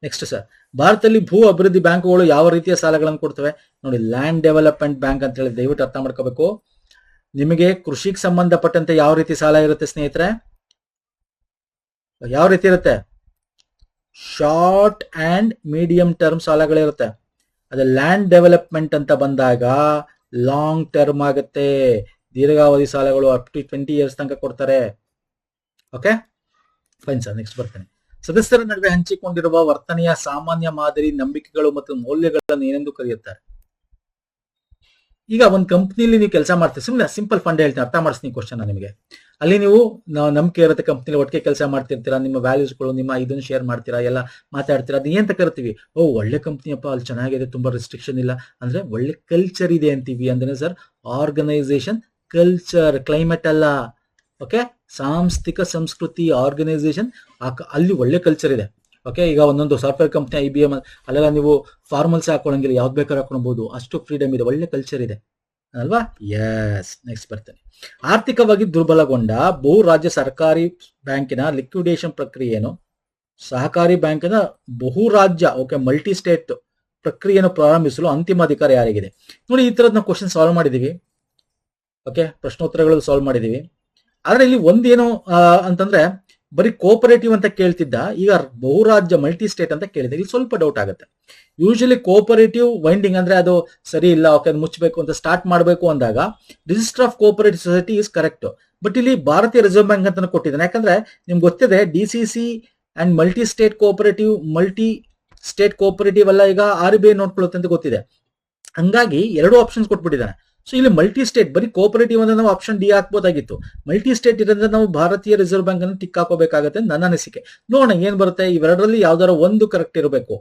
ನೆಕ್ಸ್ಟ್ ಸರ್, ಭಾರತದಲ್ಲಿ ಭೂ ಅಭಿವೃದ್ಧಿ ಬ್ಯಾಂಕುಗಳು ಯಾವ ರೀತಿಯ ಸಾಲಗಳನ್ನು ಕೊಡ್ತವೆ? ನೋಡಿ, ಲ್ಯಾಂಡ್ ಡೆವಲಪ್ಮೆಂಟ್ ಬ್ಯಾಂಕ್ ಅಂತ ಹೇಳಿ ದಯವಿಟ್ಟು ಅರ್ಥ ಮಾಡ್ಕೋಬೇಕು. ನಿಮಗೆ ಕೃಷಿಗೆ ಸಂಬಂಧಪಟ್ಟಂತೆ ಯಾವ ರೀತಿ ಸಾಲ ಇರುತ್ತೆ ಸ್ನೇಹಿತರೆ? ಯಾವ ರೀತಿ ಇರುತ್ತೆ? ಶಾರ್ಟ್ ಅಂಡ್ ಮೀಡಿಯಂ ಟರ್ಮ್ ಸಾಲಗಳಿರುತ್ತೆ. ಅದೇ ಲ್ಯಾಂಡ್ ಡೆವಲಪ್ಮೆಂಟ್ ಅಂತ ಬಂದಾಗ ಲಾಂಗ್ ಟರ್ಮ್ ಆಗುತ್ತೆ. ದೀರ್ಘಾವಧಿ ಸಾಲಗಳು ಅಪ್ ಟು 20 years ತನಕ ಕೊಡ್ತಾರೆ. ಓಕೆ ಫೈನ್ ಸರ್, ನೆಕ್ಸ್ಟ್ ಬರ್ತೇನೆ. ಸದಸ್ಯರ ನಡುವೆ ಹಂಚಿಕೊಂಡಿರುವ ವರ್ತನೆಯ ಸಾಮಾನ್ಯ ಮಾದರಿ, ನಂಬಿಕೆಗಳು ಮತ್ತು ಮೌಲ್ಯಗಳನ್ನು ಏನೆಂದು ಕರೆಯುತ್ತಾರೆ? ಈಗ ಒಂದು ಕಂಪ್ನಿಲಿ ನೀವು ಕೆಲಸ ಮಾಡ್ತೀರಿ, ಸುಮ್ಮನೆ ಸಿಂಪಲ್ ಫಂಡ್ ಹೇಳ್ತೀನಿ, ಅರ್ಥ ಮಾಡಿಸ್ತೀನಿ ಕ್ವಶನ್ ನಿಮಗೆ. ಅಲ್ಲಿ ನೀವು ನಂಬಿಕೆ ಇರುತ್ತೆ, ಕಂಪ್ನಿಲಿ ಒಟ್ಟಿಗೆ ಕೆಲಸ ಮಾಡ್ತಿರ್ತೀರಾ, ನಿಮ್ಮ ವ್ಯಾಲ್ಯೂಸ್ಗಳು, ನಿಮ್ಮ ಇದನ್ನು ಶೇರ್ ಮಾಡ್ತೀರಾ, ಎಲ್ಲ ಮಾತಾಡ್ತೀರಾ. ಅದು ಏನ್ ಕರಿತೀವಿ? ಓ ಒಳ್ಳೆ ಕಂಪ್ನಿಯಪ್ಪ, ಅಲ್ಲಿ ಚೆನ್ನಾಗಿದೆ, ತುಂಬಾ ರಿಸ್ಟ್ರಿಕ್ಷನ್ ಇಲ್ಲ, ಅಂದ್ರೆ ಒಳ್ಳೆ ಕಲ್ಚರ್ ಇದೆ ಅಂತೀವಿ. ಅಂದ್ರೆ ಸರ್ ಆರ್ಗನೈಸೇಷನ್ ಕಲ್ಚರ್, ಕ್ಲೈಮೇಟ್ ಅಲ್ಲ. ಓಕೆ, ಸಾಂಸ್ಥಿಕ ಸಂಸ್ಕೃತಿ, ಆರ್ಗನೈಸೇಷನ್, ಅಲ್ಲಿ ಒಳ್ಳೆ ಕಲ್ಚರ್ ಇದೆ. ಓಕೆ, ಈಗ ಒಂದೊಂದು ಸಾಫ್ಟ್ವೇರ್ ಕಂಪ್ನಿ IBM ಅಲ್ಲೆಲ್ಲ ನೀವು ಫಾರ್ಮಲ್ಸ್ ಹಾಕೊಳ್ಳಂಗಿಲ್ಲ, ಯಾವ್ದು ಬೇಕಾದ್ರೂ ಹಾಕೊಳ್ಬಹುದು, ಅಷ್ಟು ಫ್ರೀಡಮ್ ಇದೆ, ಒಳ್ಳೆ ಕಲ್ಚರ್ ಇದೆ ಅಲ್ವಾ? ಎಸ್, ನೆಕ್ಸ್ಟ್ ಬರ್ತೇನೆ. ಆರ್ಥಿಕವಾಗಿ ದುರ್ಬಲಗೊಂಡ ಬಹು ರಾಜ್ಯ ಸರ್ಕಾರಿ ಬ್ಯಾಂಕಿನ ಲಿಕ್ವಿಡೇಷನ್ ಪ್ರಕ್ರಿಯೆಯನ್ನು, ಸಹಕಾರಿ ಬ್ಯಾಂಕಿನ ಬಹು ರಾಜ್ಯ ಮಲ್ಟಿ ಸ್ಟೇಟ್ ಪ್ರಕ್ರಿಯೆಯನ್ನು ಪ್ರಾರಂಭಿಸಲು ಅಂತಿಮ ಅಧಿಕಾರ ಯಾರಿಗಿದೆ? ನೋಡಿ, ಈ ತರದ್ ನಾವು ಕ್ವಶನ್ ಸಾಲ್ವ್ ಮಾಡಿದೀವಿ. ಓಕೆ, ಪ್ರಶ್ನೋತ್ತರಗಳು ಸಾಲ್ವ್ ಮಾಡಿದೀವಿ. ಆದ್ರೆ ಇಲ್ಲಿ ಒಂದೇನು ಅಂತಂದ್ರೆ ಬರೀ ಕೋಪರೇಟಿವ್ ಅಂತ ಕೇಳ್ತಿದ್ದ, ಈಗ ಬಹುರಾಜ್ಯ ಮಲ್ಟಿ ಸ್ಟೇಟ್ ಅಂತ ಕೇಳಿದೆ. ಇಲ್ಲಿ ಸ್ವಲ್ಪ ಡೌಟ್ ಆಗುತ್ತೆ. ಯೂಶಲಿ ಕೋಪರೇಟಿವ್ ವೈಂಡಿಂಗ್ ಅಂದ್ರೆ ಅದು ಸರಿ ಇಲ್ಲ, ಓಕೆ ಮುಚ್ಚಬೇಕು ಅಂತ ಸ್ಟಾರ್ಟ್ ಮಾಡಬೇಕು ಅಂದಾಗ register of cooperative society is correct. But ಇಲ್ಲಿ ಭಾರತೀಯ ರಿಸರ್ವ್ ಬ್ಯಾಂಕ್ ಅಂತ ಕೊಟ್ಟಿದ್ದಾನೆ. ಯಾಕಂದ್ರೆ ನಿಮ್ಗೆ ಗೊತ್ತಿದೆ, DCC and multi state cooperative ಎಲ್ಲ ಈಗ RBI ನೋಡ್ಕೊಳ್ಳುತ್ತೆ ಅಂತ ಗೊತ್ತಿದೆ. ಹಂಗಾಗಿ 2 ಆಪ್ಷನ್ಸ್ ಕೊಟ್ಬಿಟ್ಟಿದ್ದಾನೆ. ಸೊ ಇಲ್ಲಿ ಮಲ್ಟಿ ಸ್ಟೇಟ್, ಬರೀ ಕೋಪರೇಟಿವ್ ಅಂದ್ರೆ ನಾವು ಆಪ್ಷನ್ ಡಿ ಹಾಕ್ಬೋದಾಗಿತ್ತು. ಮಲ್ಟಿ ಸ್ಟೇಟ್ ಇರೋದ್ರೆ ನಾವು ಭಾರತೀಯ ರಿಸರ್ವ್ ಬ್ಯಾಂಕ್ ಅನ್ನು ಟಿಕ್ ಹಾಕೋಬೇಕಾಗತ್ತೆ ನನ್ನ ಅನಿಸಿಕೆ. ನೋಡೋಣ ಏನ್ ಬರುತ್ತೆ. ಇವೆರಡರಲ್ಲಿ ಯಾವ್ದಾರ ಒಂದು ಕರೆಕ್ಟ್ ಇರಬೇಕು.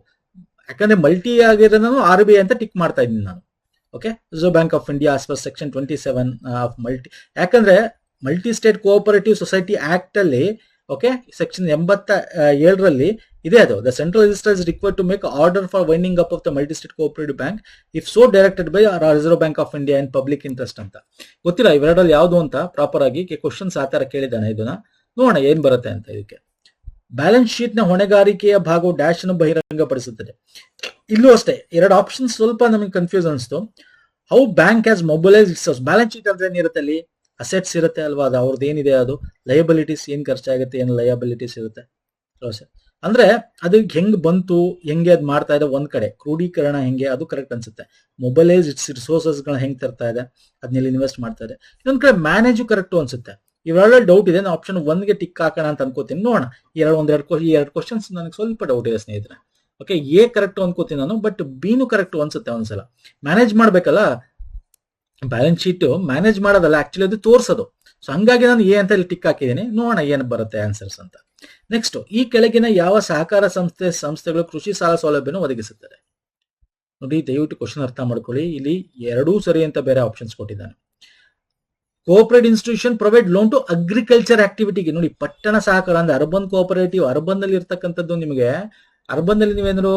ಯಾಕಂದ್ರೆ ಮಲ್ಟಿ ಆಗಿರೋದನ್ನು RBI ಅಂತ ಟಿಕ್ ಮಾಡ್ತಾ ಇದ್ದೀನಿ ನಾನು. Okay, Reserve Bank of India as per section 27 of ಯಾಕಂದ್ರೆ multi state cooperative society act ಅಲ್ಲಿ ಸೆಕ್ಷನ್ 87ರಲ್ಲಿ ಇದೆ ಅದು. The central register is required to make order for winding up of the multi state cooperative bank if so directed by Reserve Bank of India in public interest ಅಂತ. ಗೊತ್ತಿಲ್ಲ ಇವೆರಡರಲ್ಲಿ ಯಾವುದು ಅಂತ ಪ್ರಾಪರ್ ಆಗಿ ಕ್ವಶನ್ಸ್ ಆ ತರ ಕೇಳಿದಾನೆ. ಇದನ್ನ ನೋಡೋಣ ಏನ್ ಬರುತ್ತೆ ಅಂತ. ಇದಕ್ಕೆ ಬ್ಯಾಲೆನ್ಸ್ ಶೀಟ್ ನ ಹೊಣೆಗಾರಿಕೆಯ ಭಾಗವು ಡ್ಯಾಶ್ ಅನ್ನು ಬಹಿರಂಗಪಡಿಸುತ್ತದೆ. ಇಲ್ಲೂ ಅಷ್ಟೇ 2 ಆಪ್ಷನ್ಸ್ ಸ್ವಲ್ಪ ನಮಗೆ ಕನ್ಫ್ಯೂಸ್ ಅನಿಸ್ತು. How bank has mobilise its balance sheet ಅಂದ್ರೆ ಏನಿರುತ್ತೆ, ಅಲ್ಲಿ ಅಸೆಟ್ಸ್ ಇರುತ್ತೆ ಅಲ್ವಾ, ಅದು ಅವ್ರದ್ದು ಏನಿದೆ, ಅದು ಲಯಬಿಲಿಟೀಸ್ ಏನ್ ಖರ್ಚಾಗುತ್ತೆ, ಏನು ಲಯಬಿಲಿಟೀಸ್ ಇರುತ್ತೆ ಅಂದ್ರೆ ಅದು ಹೆಂಗ್ ಬಂತು, ಹೆಂಗೆ ಅದ್ ಮಾಡ್ತಾ ಇದೆ, ಒಂದ್ ಕಡೆ ಕ್ರೋಢೀಕರಣ ಹೆಂಗೆ, ಅದು ಕರೆಕ್ಟ್ ಅನ್ಸುತ್ತೆ. ಮೊಬೈಲೈಸ್ ಇಟ್ಸ್ ರಿಸೋರ್ಸಸ್ ಗಳನ್ನ ಹೆಂಗ್ ತರ್ತಾ ಇದೆ, ಅದನ್ನೆಲ್ಲ ಇನ್ವೆಸ್ಟ್ ಮಾಡ್ತಾ ಇದೆ. ಇನ್ನೊಂದ್ ಕಡೆ ಮ್ಯಾನೇಜ್ ಕರೆಕ್ಟ್ ಅನ್ಸುತ್ತೆ. ಇವೆಲ್ಲ ಡೌಟ್ ಇದೆ. ನಾನು ಆಪ್ಷನ್ 1ಗೆ ಟಿಕ್ ಹಾಕೋಣ ಅಂತ ಅನ್ಕೋತೀನಿ. ನೋಡೋಣ, ಎರಡು ಕ್ವಶನ್ಸ್ ನನಗೆ ಸ್ವಲ್ಪ ಡೌಟ್ ಇದೆ ಸ್ನೇಹಿತರೆ. ಓಕೆ, ಎ ಕರೆಕ್ಟ್ ಅನ್ಕೋತೀನಿ ನಾನು, ಬಟ್ ಬಿನು ಕರೆಕ್ಟ್ ಅನ್ಸುತ್ತೆ ಒಂದ್ಸಲ. ಮ್ಯಾನೇಜ್ ಮಾಡ್ಬೇಕಲ್ಲ, ಬ್ಯಾಲೆನ್ಸ್ ಶೀಟ್ ಮ್ಯಾನೇಜ್ ಮಾಡೋದಲ್ಲ, ಆಕ್ಚುಲಿ ಅದು ತೋರ್ಸೋದು. ಸೊ ಹಂಗಾಗಿ ನಾನು ಎ ಅಂತ ಇಲ್ಲಿ ಟಿಕ್ ಹಾಕಿದ್ದೀನಿ. ನೋಡೋಣ ಏನ್ ಬರುತ್ತೆ ಆನ್ಸರ್ಸ್ ಅಂತ. ನೆಕ್ಸ್ಟ್, ಈ ಕೆಳಗಿನ ಯಾವ ಸಹಕಾರ ಸಂಸ್ಥೆಗಳು ಕೃಷಿ ಸಾಲ ಸೌಲಭ್ಯವನ್ನು ಒದಗಿಸುತ್ತದೆ? ನೋಡಿ, ದಯವಿಟ್ಟು ಕ್ವಶನ್ ಅರ್ಥ ಮಾಡ್ಕೊಳ್ಳಿ. ಇಲ್ಲಿ 2 ಸರಿ ಅಂತ ಬೇರೆ ಆಪ್ಷನ್ಸ್ ಕೊಟ್ಟಿದ್ದಾನೆ. Cooperative institution provide loan to agriculture ಆಕ್ಟಿವಿಟಿಗೆ. ನೋಡಿ, ಪಟ್ಟಣ ಸಹಕಾರ ಅಂದ್ರೆ ಅರ್ಬನ್ ಕೋಆಪರೇಟಿವ್, ಅರ್ಬನ್ ನಲ್ಲಿ ಇರ್ತಕ್ಕಂಥದ್ದು. ನಿಮಗೆ ಅರ್ಬನ್ ನಲ್ಲಿ ನೀವೇನಾದ್ರು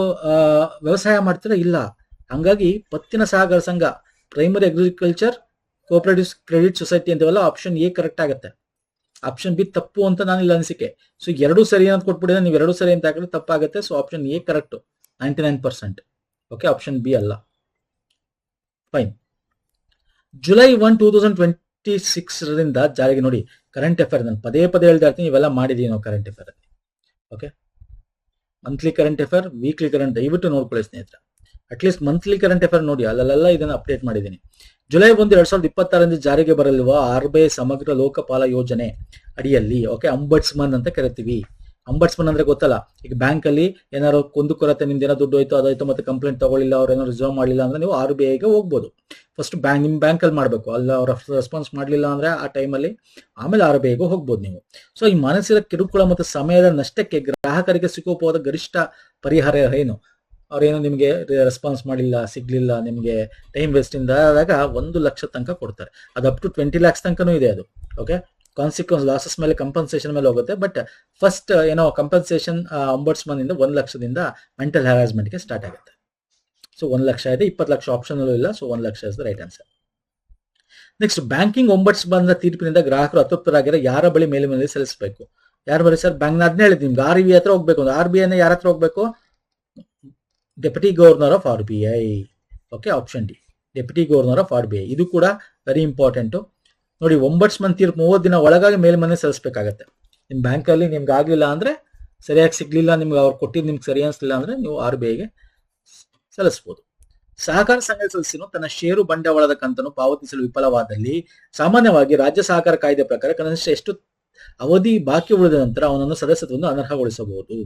ವ್ಯವಸಾಯ ಮಾಡ್ತೀರಾ? ಇಲ್ಲ. ಹಂಗಾಗಿ ಪತ್ತಿನ ಸಹಕಾರ ಸಂಘ, primary agriculture cooperative credit society ಅಂತೀವಲ್ಲ, ಆಪ್ಷನ್ ಎ ಕರೆಕ್ಟ್ ಆಗುತ್ತೆ. ಆಪ್ಷನ್ ಬಿ ತಪ್ಪು ಅಂತ ನಾನು ಇಲ್ಲ ಅನಿಸಿಕೆ. ಸೊ 2 ಸರಿ ಅಂತ ಕೊಟ್ಬಿಟ್ಟಿದೆ, ನೀವು 2 ಸರಿ ಅಂತ ಹಾಕಿದ್ರೆ ತಪ್ಪಾಗುತ್ತೆ. So option A correct 99%. Okay, option B ಅಲ್ಲ. ಫೈನ್. ಜುಲೈ 1, 2026 ಜಾರಿಗೆ ನೋಡಿ. ಕರೆಂಟ್ ಅಫೇರ್ ನಾನು ಪದೇ ಪದೇ ಹೇಳ್ತಾ ಇರ್ತೀನಿ, ಇವೆಲ್ಲ ಮಾಡಿದೀವಿ ನಾವು ಕರೆಂಟ್ ಅಫೇರ್ ಅಲ್ಲಿ. Okay, monthly current affair, weekly current ದಯವಿಟ್ಟು ನೋಡ್ಕೊಳ್ಳಿ ಸ್ನೇಹಿತರೆ. ಅಟ್ಲೀಸ್ಟ್ ಮಂತ್ಲಿ ಕರೆಂಟ್ ಅಫೇರ್ ನೋಡಿ, ಅಲ್ಲೆಲ್ಲ ಇದನ್ನು ಅಪ್ಡೇಟ್ ಮಾಡಿದ್ದೀನಿ. ಜುಲೈ 1, 2026 ಜಾರಿಗೆ ಬರಲಿರುವ RBI ಸಮಗ್ರ ಲೋಕಪಾಲ ಯೋಜನೆ ಅಡಿಯಲ್ಲಿ, ಓಕೆ, ಅಂಬಡ್ಸ್ಮನ್ ಅಂತ ಕರಿತೀವಿ. ಅಂಬಡ್ಸ್ಮನ್ ಅಂದ್ರೆ ಗೊತ್ತಲ್ಲ, ಈಗ ಬ್ಯಾಂಕ್ ಅಲ್ಲಿ ಏನಾದ್ರು ಕುಂದುಕೊರತೆ, ನಿಮ್ದು ಏನೋ ದುಡ್ಡು ಹೋಯ್ತು ಅದಾಯ್ತು ಮತ್ತೆ ಕಂಪ್ಲೇಂಟ್ ತಗೊಳ್ಳಿಲ್ಲ, ಅವ್ರು ಏನೋ ರಿಸರ್ವ್ ಮಾಡಲಿಲ್ಲ ಅಂದ್ರೆ ನೀವು RBIಗೆ ಹೋಗ್ಬೋದು. ಫಸ್ಟ್ ನಿಮ್ ಬ್ಯಾಂಕ್ ಅಲ್ಲಿ ಮಾಡ್ಬೇಕು, ಅಲ್ಲ ಅವ್ರ ರೆಸ್ಪಾನ್ಸ್ ಮಾಡಲಿಲ್ಲ ಅಂದ್ರೆ ಆ ಟೈಮಲ್ಲಿ ಆಮೇಲೆ RBIಗೆ ಹೋಗ್ಬೋದು ನೀವು. ಸೊ ಈ ಮಾನಸಿಕ ಕಿರುಕುಳ ಮತ್ತು ಸಮಯದ ನಷ್ಟಕ್ಕೆ ಗ್ರಾಹಕರಿಗೆ ಸಿಗೋಬಹುದಾದ ಗರಿಷ್ಠ ಪರಿಹಾರ ಏನು? ಅವ್ರೇನು ನಿಮಗೆ ರೆಸ್ಪಾನ್ಸ್ ಮಾಡಿಲ್ಲ, ಸಿಗ್ಲಿಲ್ಲ, ನಿಮಗೆ ಟೈಮ್ ವೇಸ್ಟ್ ಇಂದ ಆದಾಗ 1 ಲಕ್ಷ ತನಕ ಕೊಡ್ತಾರೆ. ಅದು ಅಪ್ ಟು 20 lakhs ತನಕನೂ ಇದೆ ಅದು. ಓಕೆ, ಕಾನ್ಸಿಕ್ವೆನ್ಸ್ ಲಾಸಸ್ ಮೇಲೆ ಕಂಪನ್ಸೇಷನ್ ಮೇಲೆ ಹೋಗುತ್ತೆ. ಬಟ್ ಫಸ್ಟ್ ಏನೋ ಕಂಪನ್ಸೇಷನ್ ಅಂಬಡ್ಸ್ಮನ್ ಇಂದ 1 ಲಕ್ಷದಿಂದ ಮೆಂಟಲ್ ಹ್ಯಾರಾಸ್ಮೆಂಟ್ಗೆ ಸ್ಟಾರ್ಟ್ ಆಗುತ್ತೆ. ಸೊ 1 ಲಕ್ಷ ಇದೆ, 20 ಲಕ್ಷ ಆಪ್ಷನ್ ಇಲ್ಲ. So 1 lakh is the right answer. Next, banking ombudsman ತೀರ್ಪಿನಿಂದ ಗ್ರಾಹಕರು ಅತೃಪ್ತರಾಗಿರೋ ಯಾರ ಬಳಿ ಮೇಲ್ಮನವಿ ಸಲ್ಲಿಸಬೇಕು? ಯಾರ ಬಳಿ ಸರ್? ಬ್ಯಾಂಕ್ ನ ಅದನ್ನೇ ಹೇಳಿದ್ ನಿಮ್ಗೆ, RBI ಹತ್ರ ಹೋಗ್ಬೇಕು. RBI ಯಾರ ಹತ್ರ ಹೋಗ್ಬೇಕು? Deputy governor of RBI. Okay, option D, deputy governor of RBI. ಇದು ಕೂಡ ವೆರಿ ಇಂಪಾರ್ಟೆಂಟ್ ನೋಡಿ. ಒಂಬಡ್ಸ್ಮನ್ ತೀರ್ಪು 30 ದಿನ ಒಳಗಾಗಿ ಮೇಲ್ಮನೆ ಸಲ್ಲಿಸಬೇಕಾಗತ್ತೆ. ನಿಮ್ ಬ್ಯಾಂಕ್ ಅಲ್ಲಿ ನಿಮ್ಗೆ ಆಗ್ಲಿಲ್ಲ ಅಂದ್ರೆ, ಸರಿಯಾಗಿ ಸಿಗ್ಲಿಲ್ಲ, ನಿಮ್ಗೆ ಅವ್ರು ಕೊಟ್ಟಿದ್ದು ನಿಮ್ಗೆ ಸರಿ ಅನ್ಸಲಿಲ್ಲ ಅಂದ್ರೆ ನೀವು RBIಗೆ ಸಲ್ಲಿಸಬಹುದು. ಸಹಕಾರ ಸಂಘ ಸದಸ್ಯನು ತನ್ನ ಷೇರು ಬಂಡವಾಳದ ಕಂತನ್ನು ಪಾವತಿಸಲು ವಿಫಲವಾದಲ್ಲಿ ಸಾಮಾನ್ಯವಾಗಿ ರಾಜ್ಯ ಸಹಕಾರ ಕಾಯ್ದೆ ಪ್ರಕಾರ ಕನಿಷ್ಠ ಎಷ್ಟು ಅವಧಿ ಬಾಕಿ ಉಳಿದ ನಂತರ ಅವನನ್ನು ಸದಸ್ಯತ್ವವನ್ನು ಅನರ್ಹಗೊಳಿಸಬಹುದು.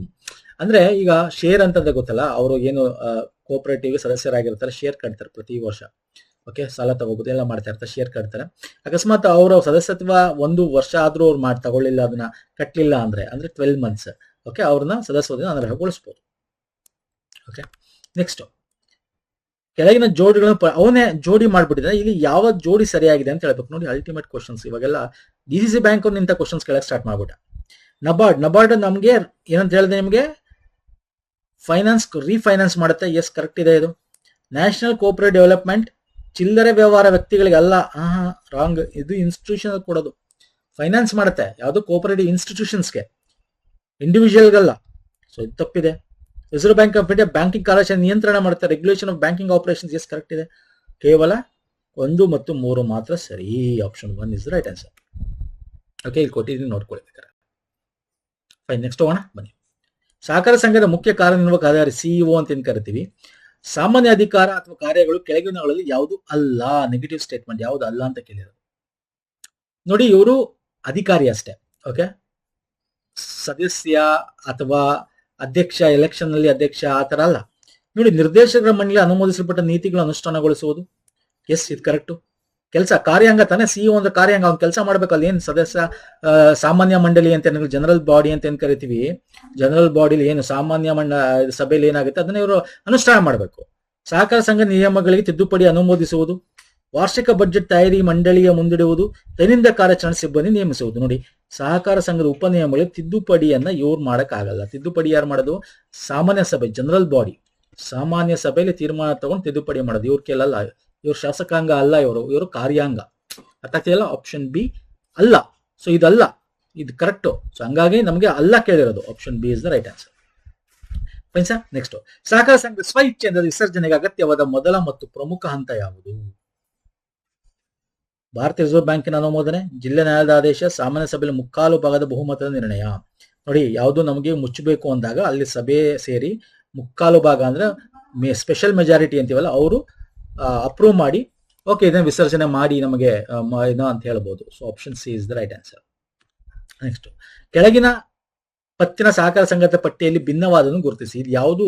ಅಂದ್ರೆ ಈಗ ಶೇರ್ ಅಂತಂದ್ರೆ ಗೊತ್ತಲ್ಲ, ಅವರು ಏನು ಕೋಆಪರೇಟಿವ್ ಸದಸ್ಯರಾಗಿರ್ತಾರೆ, ಶೇರ್ ಕಟ್ತಾರೆ ಪ್ರತಿ ವರ್ಷ. ಓಕೆ, ಸಾಲ ತಗೋಬಹುದು, ಎಲ್ಲ ಮಾಡ್ತಾ ಇರ್ತಾರೆ, ಶೇರ್ ಕಟ್ತಾರೆ. ಅಕಸ್ಮಾತ್ ಅವರ ಸದಸ್ಯತ್ವ 1 ವರ್ಷ ಆದ್ರೂ ಅವ್ರು ತಗೊಳ್ಳಿಲ್ಲ, ಅದನ್ನ ಕಟ್ಟಲಿಲ್ಲ ಅಂದ್ರೆ 12 months, ಓಕೆ, ಅವ್ರನ್ನ ಸದಸ್ಯತ್ವದಿಂದ ಅನರ್ಹಗೊಳಿಸಬಹುದು. ಓಕೆ, ನೆಕ್ಸ್ಟ್, ಕೆಳಗಿನ ಜೋಡಿಗಳನ್ನು ಅವನೇ ಜೋಡಿ ಮಾಡ್ಬಿಟ್ಟಿದ್ರೆ ಇಲ್ಲಿ ಯಾವ ಜೋಡಿ ಸರಿಯಾಗಿದೆ ಅಂತ ಹೇಳ್ಬೇಕು ನೋಡಿ. ಅಲ್ಟಿಮೇಟ್ ಕ್ವಶನ್ಸ್ ಇವಾಗೆಲ್ಲ. DCC ಬ್ಯಾಂಕ್ ನಿಂತ ಕ್ವಶನ್ಸ್ ಕೆಳಗೆ ಸ್ಟಾರ್ಟ್ ಮಾಡ್ಬಿಟ್ಟ. ನಬಾರ್ಡ್ ನಮ್ಗೆ ಏನಂತ ಹೇಳಿದೆ ನಿಮ್ಗೆ? ಫೈನಾನ್ಸ್ ರೀಫೈನಾನ್ಸ್ ಮಾಡುತ್ತೆ. ಎಸ್, ಕರೆಕ್ಟ್ ಇದೆ ಇದು. ನ್ಯಾಷನಲ್ ಕೋಆಪರೇಟಿವ್ ಡೆವಲಪ್ಮೆಂಟ್ ಚಿಲ್ಲರೆ ವ್ಯವಹಾರ ವ್ಯಕ್ತಿಗಳಿಗೆ ಅಲ್ಲ. ರಾಂಗ್, ಇದು ಇನ್ಸ್ಟಿಟ್ಯೂಷನ್ ಕೊಡೋದು. ಫೈನಾನ್ಸ್ ಮಾಡುತ್ತೆ ಯಾವುದು? ಕೋಆಪರೇಟಿವ್ ಇನ್ಸ್ಟಿಟ್ಯೂಷನ್ಸ್ಗೆ, ಇಂಡಿವಿಜುವಲ್ಗಲ್ಲ. ಸೊ ಇದು ತಪ್ಪಿದೆ. Reserve Bank of India banking ಕಾರ್ಯಾಚರಣೆ ನಿಯಂತ್ರಣ ಮಾಡುತ್ತೆ. Regulation of banking operations. Yes, correct ಇದೆ. ಕೇವಲ 1 ಮತ್ತು 3 ಮಾತ್ರ ಸರಿ. Option 1 is right answer. Okay, ಇಲ್ಲಿ ಕೊಟ್ಟಿದ್ದೀನಿ, ನೋಡ್ಕೊಳ್ಬೇಕಾರೆ. ಫೈನ್, ನೆಕ್ಸ್ಟ್ ಹೋಗೋಣ ಬನ್ನಿ. ಸಹಕಾರ ಸಂಘದ ಮುಖ್ಯ ಕಾರ್ಯನಿರ್ವಾಹಕ ಅಧಿಕಾರಿ CEO ಅಂತ ಏನ್ ಕರಿತೀವಿ. ಸಾಮಾನ್ಯ ಅಧಿಕಾರ ಅಥವಾ ಕಾರ್ಯಗಳು ಕೆಳಗಿನಗಳಲ್ಲಿ ಯಾವುದು ಅಲ್ಲ? ನೆಗೆಟಿವ್ ಸ್ಟೇಟ್ಮೆಂಟ್ ಯಾವುದು ಅಲ್ಲ ಅಂತ ಕೇಳಿರೋದು ನೋಡಿ. ಇವರು ಅಧಿಕಾರಿ ಅಷ್ಟೇ. ಓಕೆ, ಸದಸ್ಯ ಅಥವಾ ಅಧ್ಯಕ್ಷ, ಎಲೆಕ್ಷನ್ ನಲ್ಲಿ ಅಧ್ಯಕ್ಷ ಆ ತರ ಅಲ್ಲ ನೋಡಿ. ನಿರ್ದೇಶಕರ ಮಂಡಳಿ ಅನುಮೋದಿಸಲ್ಪಟ್ಟ ನೀತಿಗಳನ್ನು ಅನುಷ್ಠಾನಗೊಳಿಸುವುದು. ಎಸ್, ಇದು ಕರೆಕ್ಟ್. ಕೆಲಸ ಕಾರ್ಯಾಂಗ ತಾನೆ. CEO ಅಂದ್ರೆ ಕಾರ್ಯಾಂಗ, ಅವ್ನು ಕೆಲಸ ಮಾಡ್ಬೇಕಲ್ಲ. ಏನ್ ಸದಸ್ಯ ಸಾಮಾನ್ಯ ಮಂಡಳಿ ಅಂತ ಜನರಲ್ ಬಾಡಿ ಅಂತ ಏನ್ ಕರಿತೀವಿ, ಜನರಲ್ ಬಾಡಿಲಿ ಏನು ಸಾಮಾನ್ಯ ಸಭೆಯಲ್ಲಿ ಏನಾಗುತ್ತೆ ಅದನ್ನ ಇವರು ಅನುಷ್ಠಾನ ಮಾಡಬೇಕು. ಸಹಕಾರ ಸಂಘ ನಿಯಮಗಳಿಗೆ ತಿದ್ದುಪಡಿ ಅನುಮೋದಿಸುವುದು. ವಾರ್ಷಿಕ ಬಜೆಟ್ ತಯಾರಿ ಮಂಡಳಿಯ ಮುಂದಿಡುವುದು. ದೈನಂದಿನ ಕಾರ್ಯಾಚರಣೆ ಸಿಬ್ಬಂದಿ ನೇಮಿಸುವುದು. ನೋಡಿ, ಸಹಕಾರ ಸಂಘದ ಉಪನಿಯಮಗಳಿಗೆ ತಿದ್ದುಪಡಿಯನ್ನ ಇವ್ರು ಮಾಡಕ್ಕಾಗಲ್ಲ. ತಿದ್ದುಪಡಿ ಯಾರು ಮಾಡೋದು? ಸಾಮಾನ್ಯ ಸಭೆ, ಜನರಲ್ ಬಾಡಿ. ಸಾಮಾನ್ಯ ಸಭೆಯಲ್ಲಿ ತೀರ್ಮಾನ ತಗೊಂಡು ತಿದ್ದುಪಡಿ ಮಾಡೋದು. ಇವ್ರ ಕೇಳಲ್ಲ. ಇವ್ರು ಶಾಸಕಾಂಗ ಅಲ್ಲ, ಇವರು ಕಾರ್ಯಾಂಗ. ಅರ್ಥ ಆಗ್ತಿಲ್ಲ? ಆಪ್ಷನ್ ಬಿ ಅಲ್ಲ. ಸೊ ಇದಲ್ಲ, ಇದು ಕರೆಕ್ಟ್. ಸೊ ಹಂಗಾಗಿ ನಮಗೆ ಅಲ್ಲ ಕೇಳಿರೋದು. Option B is the right answer. Fine sir. Next, ಸಹಕಾರ ಸಂಘದ ಸ್ವಇಚ್ಛೆಯಿಂದ ವಿಸರ್ಜನೆಗೆ ಅಗತ್ಯವಾದ ಮೊದಲ ಮತ್ತು ಪ್ರಮುಖ ಹಂತ ಯಾವುದು? ಭಾರತೀಯ ರಿಸರ್ವ್ ಬ್ಯಾಂಕಿನ ಅನುಮೋದನೆ, ಜಿಲ್ಲಾ ನ್ಯಾಯಾಲಯದ ಆದೇಶ, ಸಾಮಾನ್ಯ ಸಭೆಯಲ್ಲಿ 3/4 ಭಾಗದ ಬಹುಮತದ ನಿರ್ಣಯ. ನೋಡಿ, ಯಾವುದು ನಮಗೆ ಮುಚ್ಚಬೇಕು ಅಂದಾಗ ಅಲ್ಲಿ ಸಭೆ ಸೇರಿ 3/4 ಭಾಗ ಅಂದ್ರೆ ಸ್ಪೆಷಲ್ ಮೆಜಾರಿಟಿ ಅಂತೀವಲ್ಲ, ಅವರು ಅಪ್ರೂವ್ ಮಾಡಿ ಓಕೆ ಇದನ್ನ ವಿಸರ್ಜನೆ ಮಾಡಿ ನಮಗೆ ಅಂತ ಹೇಳ್ಬೋದು. So option C is the right answer. Next, ಕೆಳಗಿನ ಪತ್ತಿನ ಸಹಕಾರ ಸಂಘದ ಪಟ್ಟಿಯಲ್ಲಿ ಭಿನ್ನವಾದನ್ನು ಗುರುತಿಸಿ. ಇದು ಯಾವುದು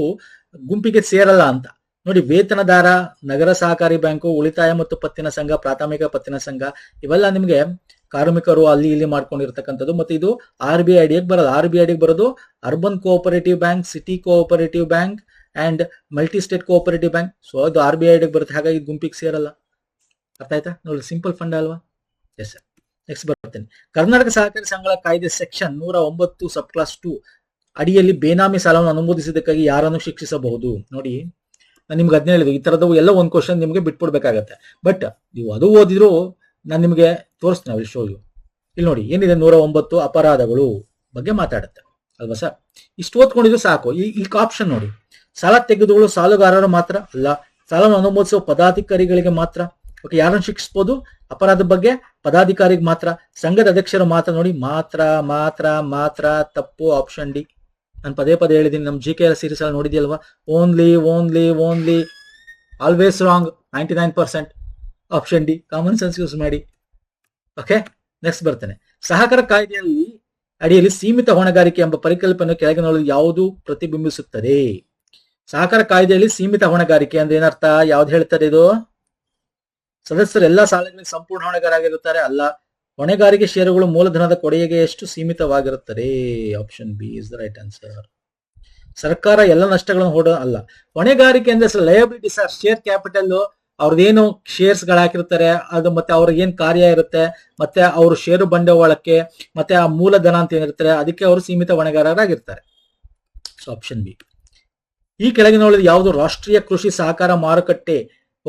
ಗುಂಪಿಗೆ ಸೇರಲ್ಲ ಅಂತ ನೋಡಿ. ವೇತನದಾರ, ನಗರ ಸಹಕಾರಿ ಬ್ಯಾಂಕು, ಉಳಿತಾಯ ಮತ್ತು ಪತ್ತಿನ ಸಂಘ, ಪ್ರಾಥಮಿಕ ಪತ್ತಿನ ಸಂಘ, ಇವೆಲ್ಲ ನಿಮಗೆ ಕಾರ್ಮಿಕರು ಅಲ್ಲಿ ಇಲ್ಲಿ ಮಾಡ್ಕೊಂಡಿರ್ತಕ್ಕಂಥದ್ದು. ಮತ್ತೆ ಇದು RBI ಅಡಿಗೆ ಬರೋದು. RBI ಅಡಿಗೆ ಬರೋದು urban cooperative bank, city cooperative bank and multi state cooperative bank. So ಅದು RBI ಅಡಿಗೆ ಬರುತ್ತೆ, ಹಾಗಾಗಿ ಗುಂಪಿಗೆ ಸೇರಲ್ಲ. ಅರ್ಥ ಆಯ್ತಾ? ನೋಡಿ, ಸಿಂಪಲ್ ಫಂಡ್ ಅಲ್ವಾ? Yes sir. ನೆಕ್ಸ್ಟ್ ಬರ್ತೇನೆ. ಕರ್ನಾಟಕ ಸಹಕಾರಿ ಸಂಘಗಳ ಕಾಯ್ದೆ ಸೆಕ್ಷನ್ 109 ಸಬ್ ಕ್ಲಾಸ್ 2 ಅಡಿಯಲ್ಲಿ ಬೇನಾಮಿ ಸಾಲವನ್ನು ಅನುಮೋದಿಸಿದ್ದಕ್ಕಾಗಿ ಯಾರನ್ನು ಶಿಕ್ಷಿಸಬಹುದು? ನೋಡಿ, ನಾನು ನಿಮ್ಗೆ ಅದನ್ನೇ ಹೇಳಿದೆ, ಈ ತರದವು ಎಲ್ಲ ಒಂದು ಕ್ವಶನ್ ನಿಮಗೆ ಬಿಟ್ಬಿಡ್ಬೇಕಾಗತ್ತೆ. ಬಟ್ ನೀವು ಅದು ಓದಿದ್ರು ನಾನು ನಿಮಗೆ ತೋರಿಸ್ತೀನಿ. ಅಲ್ಲಿ ಶೋ ಇಲ್ಲಿ ನೋಡಿ ಏನಿದೆ, 109 ಅಪರಾಧಗಳು ಬಗ್ಗೆ ಮಾತಾಡುತ್ತೆ ಅಲ್ವಾ ಸರ್? ಇಷ್ಟು ಓದ್ಕೊಂಡಿದ್ರು ಸಾಕು. ಈ ಆಪ್ಷನ್ ನೋಡಿ, ಸಾಲ ತೆಗೆದುಕೊಳ್ಳಲು ಸಾಲಗಾರರು ಮಾತ್ರ ಅಲ್ಲ, ಸಾಲವನ್ನು ಅನುಮೋದಿಸುವ ಪದಾಧಿಕಾರಿಗಳಿಗೆ ಮಾತ್ರ. ಓಕೆ, ಯಾರನ್ನು ಶಿಕ್ಷಿಸಬಹುದು? ಅಪರಾಧ ಬಗ್ಗೆ ಪದಾಧಿಕಾರಿಗೆ ಮಾತ್ರ. ಸಂಘದ ಅಧ್ಯಕ್ಷರು ಮಾತ್ರ. ನೋಡಿ, ಮಾತ್ರ ಮಾತ್ರ ಮಾತ್ರ ತಪ್ಪು. Option D. ನಾನು ಪದೇ ಪದೇ ಹೇಳಿದ್ದೀನಿ, ನಮ್ಮ ಜಿ ಕೆ ಸೀರೀಸ್ ಅಲ್ಲಿ ನೋಡಿದ್ಯಲ್ವಾ? Only only only, always wrong 99%. Option D. Common sense use ಮಾಡಿ. ಓಕೆ, ನೆಕ್ಸ್ಟ್ ಬರ್ತೇನೆ. ಸಹಕಾರ ಕಾಯ್ದೆಯಲ್ಲಿ ಅಡಿಯಲ್ಲಿ ಸೀಮಿತ ಹೊಣೆಗಾರಿಕೆ ಎಂಬ ಪರಿಕಲ್ಪನೆ ಕೆಳಗಿನ ಯಾವುದು ಪ್ರತಿಬಿಂಬಿಸುತ್ತದೆ? ಸಹಕಾರ ಕಾಯ್ದೆಯಲ್ಲಿ ಸೀಮಿತ ಹೊಣೆಗಾರಿಕೆ ಅಂದ್ರೆ ಏನರ್ಥ? ಯಾವ್ದು ಹೇಳ್ತಾರೆ ಇದು? ಸದಸ್ಯರು ಎಲ್ಲಾ ಸಾಲಗಳಿಗೆ ಸಂಪೂರ್ಣ ಹೊಣೆಗಾರರಾಗಿರುತ್ತಾರೆ? ಅಲ್ಲ. ಹೊಣೆಗಾರಿಕೆ ಷೇರುಗಳು ಮೂಲಧನದ ಕೊಡುಗೆಗೆ ಎಷ್ಟು ಸೀಮಿತವಾಗಿರುತ್ತದೆ? Option B is the right answer. ಸರ್ಕಾರ ಎಲ್ಲ ನಷ್ಟಗಳನ್ನು ಅಲ್ಲ. ಹೊಣೆಗಾರಿಕೆ ಅಂದ್ರೆ ಲಯಬಿಲಿಟಿ ಸರ್. ಶೇರ್ ಕ್ಯಾಪಿಟಲ್, ಅವ್ರದ್ದೇನು ಶೇರ್ಸ್ ಗಳು ಹಾಕಿರ್ತಾರೆ ಅದು, ಮತ್ತೆ ಅವ್ರಿಗೆ ಏನ್ ಕಾರ್ಯ ಇರುತ್ತೆ, ಮತ್ತೆ ಅವರು ಷೇರು ಬಂಡವಾಳಕ್ಕೆ, ಮತ್ತೆ ಆ ಮೂಲಧನ ಅಂತ ಏನಿರ್ತಾರೆ ಅದಕ್ಕೆ ಅವರು ಸೀಮಿತ ಹೊಣೆಗಾರರಾಗಿರ್ತಾರೆ. So option B. ಈ ಕೆಳಗಿನ ಯಾವುದು ರಾಷ್ಟ್ರೀಯ ಕೃಷಿ ಸಹಕಾರ ಮಾರುಕಟ್ಟೆ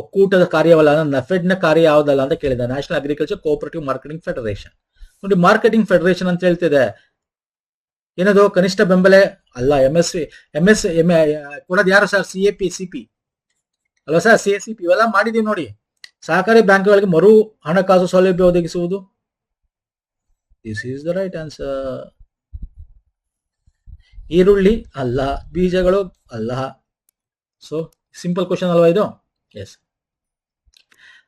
ಒಕ್ಕೂಟದ ಕಾರ್ಯವಲ್ಲ? ನಫೆಡ್ ನ ಕಾರ್ಯ ಯಾವುದಲ್ಲ ಅಂತ ಕೇಳಿದ. National agriculture cooperative marketing federation. ನೋಡಿ, ಮಾರ್ಕೆಟಿಂಗ್ ಫೆಡರೇಷನ್ ಅಂತ ಹೇಳ್ತಿದೆ. ಏನದು? ಕನಿಷ್ಠ ಬೆಂಬಲ ಅಲ್ಲ. ಎಂಎಸ್ ಕೊಡೋದು ಯಾರು ಸರ್? ಸಿಪಿ ಅಲ್ವಾ ಸರ್? ಸಿಎಸಿಪಿ ಇವೆಲ್ಲ ಮಾಡಿದೀವಿ ನೋಡಿ. ಸಹಕಾರಿ ಬ್ಯಾಂಕ್ಗಳಿಗೆ ಮರು ಹಣಕಾಸು ಸೌಲಭ್ಯ ಒದಗಿಸುವುದು. This is the right answer. ಈರುಳ್ಳಿ ಅಲ್ಲ, ಬೀಜಗಳು ಅಲ್ಲ. ಸೊ ಸಿಂಪಲ್ ಕ್ವಶನ್ ಅಲ್ವಾ ಇದು? ಎಸ್.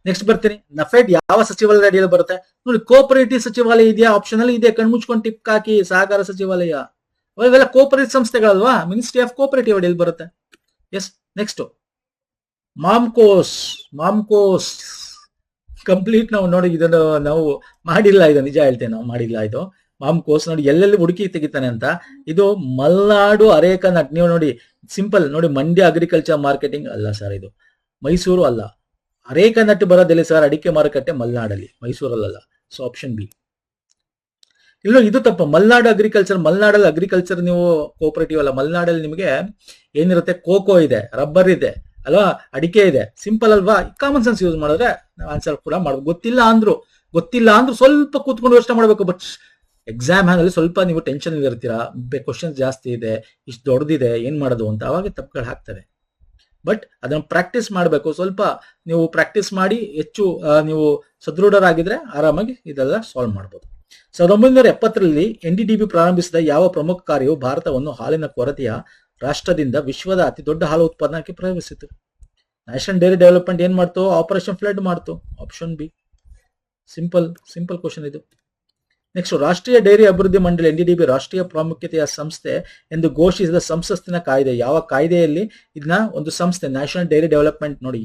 ನೆಕ್ಸ್ಟ್ ಬರ್ತೀನಿ. ನಫೆಡ್ ಯಾವ ಸಚಿವಾಲಯದ ಅಡಿಯಲ್ಲಿ ಬರುತ್ತೆ? ನೋಡಿ, ಕೋಆಪರೇಟಿವ್ ಸಚಿವಾಲಯ ಇದೆಯಾ? ಆಪ್ಷನ್ ಅಲ್ಲಿ ಇದೆ. ಕಣ್ಮುಚ್ಕೊಂಡು ಟಿಪ್ ಹಾಕಿ. ಸಹಕಾರ ಸಚಿವಾಲಯ ಇವೆಲ್ಲ ಕೋಆಪರೇಟಿವ್ ಸಂಸ್ಥೆಗಳಲ್ವಾ? ಮಿನಿಸ್ಟ್ರಿ ಆಫ್ ಕೋಆಪರೇಟಿವ್ ಅಡಿಯಲ್ಲಿ ಬರುತ್ತೆ. ಎಸ್. ನೆಕ್ಸ್ಟ್ ಮಾಮ್ಕೋಸ್ ಕಂಪ್ಲೀಟ್ ನಾವು ನೋಡಿ, ಇದನ್ನು ನಾವು ಮಾಡಿಲ್ಲ. ಇದು ನಿಜ ಹೇಳ್ತೇನೆ, ನಾವು ಮಾಡಿಲ್ಲ ಇದು. ಮಾಮ್ಕೋಸ್ ನೋಡಿ ಎಲ್ಲೆಲ್ಲಿ ಹುಡುಕಿ ತೆಗಿತಾನೆ ಅಂತ. ಇದು ಮಲ್ನಾಡು ಅರೇಕ ನಟ್. ನೀವು ನೋಡಿ, ಸಿಂಪಲ್ ನೋಡಿ, ಮಂಡ್ಯ ಅಗ್ರಿಕಲ್ಚರ್ ಮಾರ್ಕೆಟಿಂಗ್ ಅಲ್ಲ ಸರ್. ಇದು ಮೈಸೂರು ಅಲ್ಲ. ಅರೇಕ ನಟ್ ಬರೋದಿಲ್ಲ ಸರ್. ಅಡಿಕೆ ಮಾರುಕಟ್ಟೆ ಮಲ್ನಾಡಲ್ಲಿ, ಮೈಸೂರಲ್ಲ. So option B. ಇಲ್ಲ, ಇದು ತಪ್ಪ. ಮಲ್ನಾಡು ಅಗ್ರಿಕಲ್ಚರ್, ಮಲ್ನಾಡಲ್ಲಿ ಅಗ್ರಿಕಲ್ಚರ್ ನೀವು ಕೋಆಪರೇಟಿವ್ ಅಲ್ಲ. ಮಲ್ನಾಡಲ್ಲಿ ನಿಮಗೆ ಏನಿರುತ್ತೆ? ಕೋಕೋ ಇದೆ, ರಬ್ಬರ್ ಇದೆ ಅಲ್ವಾ, ಅಡಿಕೆ ಇದೆ. ಸಿಂಪಲ್ ಅಲ್ವಾ? ಕಾಮನ್ ಸೆನ್ಸ್ ಯೂಸ್ ಮಾಡಿದ್ರೆ ಆನ್ಸರ್ ಕೂಡ ಮಾಡ್ಬೋದು. ಗೊತ್ತಿಲ್ಲ ಅಂದ್ರೂ ಸ್ವಲ್ಪ ಕೂತ್ಕೊಂಡು ಯೋಚನೆ ಮಾಡ್ಬೇಕು. ಬಟ್ ಎಕ್ಸಾಮ್ ಹಾಲ್ ಅಲ್ಲಿ ಸ್ವಲ್ಪ ನೀವು ಟೆನ್ಷನ್ ಇರ್ತೀರಾ, ಕ್ವಶನ್ಸ್ ಜಾಸ್ತಿ ಇದೆ, ಇಷ್ಟು ದೊಡ್ಡದಿದೆ, ಏನ್ ಮಾಡೋದು ಅಂತ, ಅವಾಗ ತಪ್ಪುಗಳು ಹಾಕ್ತವೆ. ಬಟ್ ಅದನ್ನ ಪ್ರಾಕ್ಟೀಸ್ ಮಾಡಬೇಕು. ಸ್ವಲ್ಪ ನೀವು ಪ್ರಾಕ್ಟೀಸ್ ಮಾಡಿ ಹೆಚ್ಚು ನೀವು ಸದೃಢರಾಗಿದ್ರೆ ಆರಾಮಾಗಿ ಇದೆಲ್ಲ ಸಾಲ್ವ್ ಮಾಡ್ಬೋದು. 1970ರಲ್ಲಿ NDDB ಪ್ರಾರಂಭಿಸಿದ ಯಾವ ಪ್ರಮುಖ ಕಾರ್ಯವು ಭಾರತವನ್ನು ಹಾಲಿನ ಕೊರತೆಯ ರಾಷ್ಟ್ರದಿಂದ ವಿಶ್ವದ ಅತಿ ದೊಡ್ಡ ಹಾಲು ಉತ್ಪಾದನಕ್ಕೆ ಪ್ರವೇಶಿಸಿತು? ನ್ಯಾಷನಲ್ ಡೈರಿ ಡೆವಲಪ್ಮೆಂಟ್ ಏನ್ ಮಾಡ್ತು? ಆಪರೇಷನ್ ಫ್ಲಡ್ ಮಾಡ್ತು. Option B. ಸಿಂಪಲ್ ಕ್ವಶನ್ ಇದು. ನೆಕ್ಸ್ಟ್, ರಾಷ್ಟ್ರೀಯ ಡೈರಿ ಅಭಿವೃದ್ಧಿ ಮಂಡಳಿ NDDB ರಾಷ್ಟ್ರೀಯ ಪ್ರಾಮುಖ್ಯತೆಯ ಸಂಸ್ಥೆ ಎಂದು ಘೋಷಿಸಿದ ಸಂಸತ್ತಿನ ಕಾಯ್ದೆ ಯಾವ? ಕಾಯ್ದೆಯಲ್ಲಿ ಇದನ್ನ ಒಂದು ಸಂಸ್ಥೆ ನ್ಯಾಷನಲ್ ಡೈರಿ ಡೆವಲಪ್ಮೆಂಟ್. ನೋಡಿ,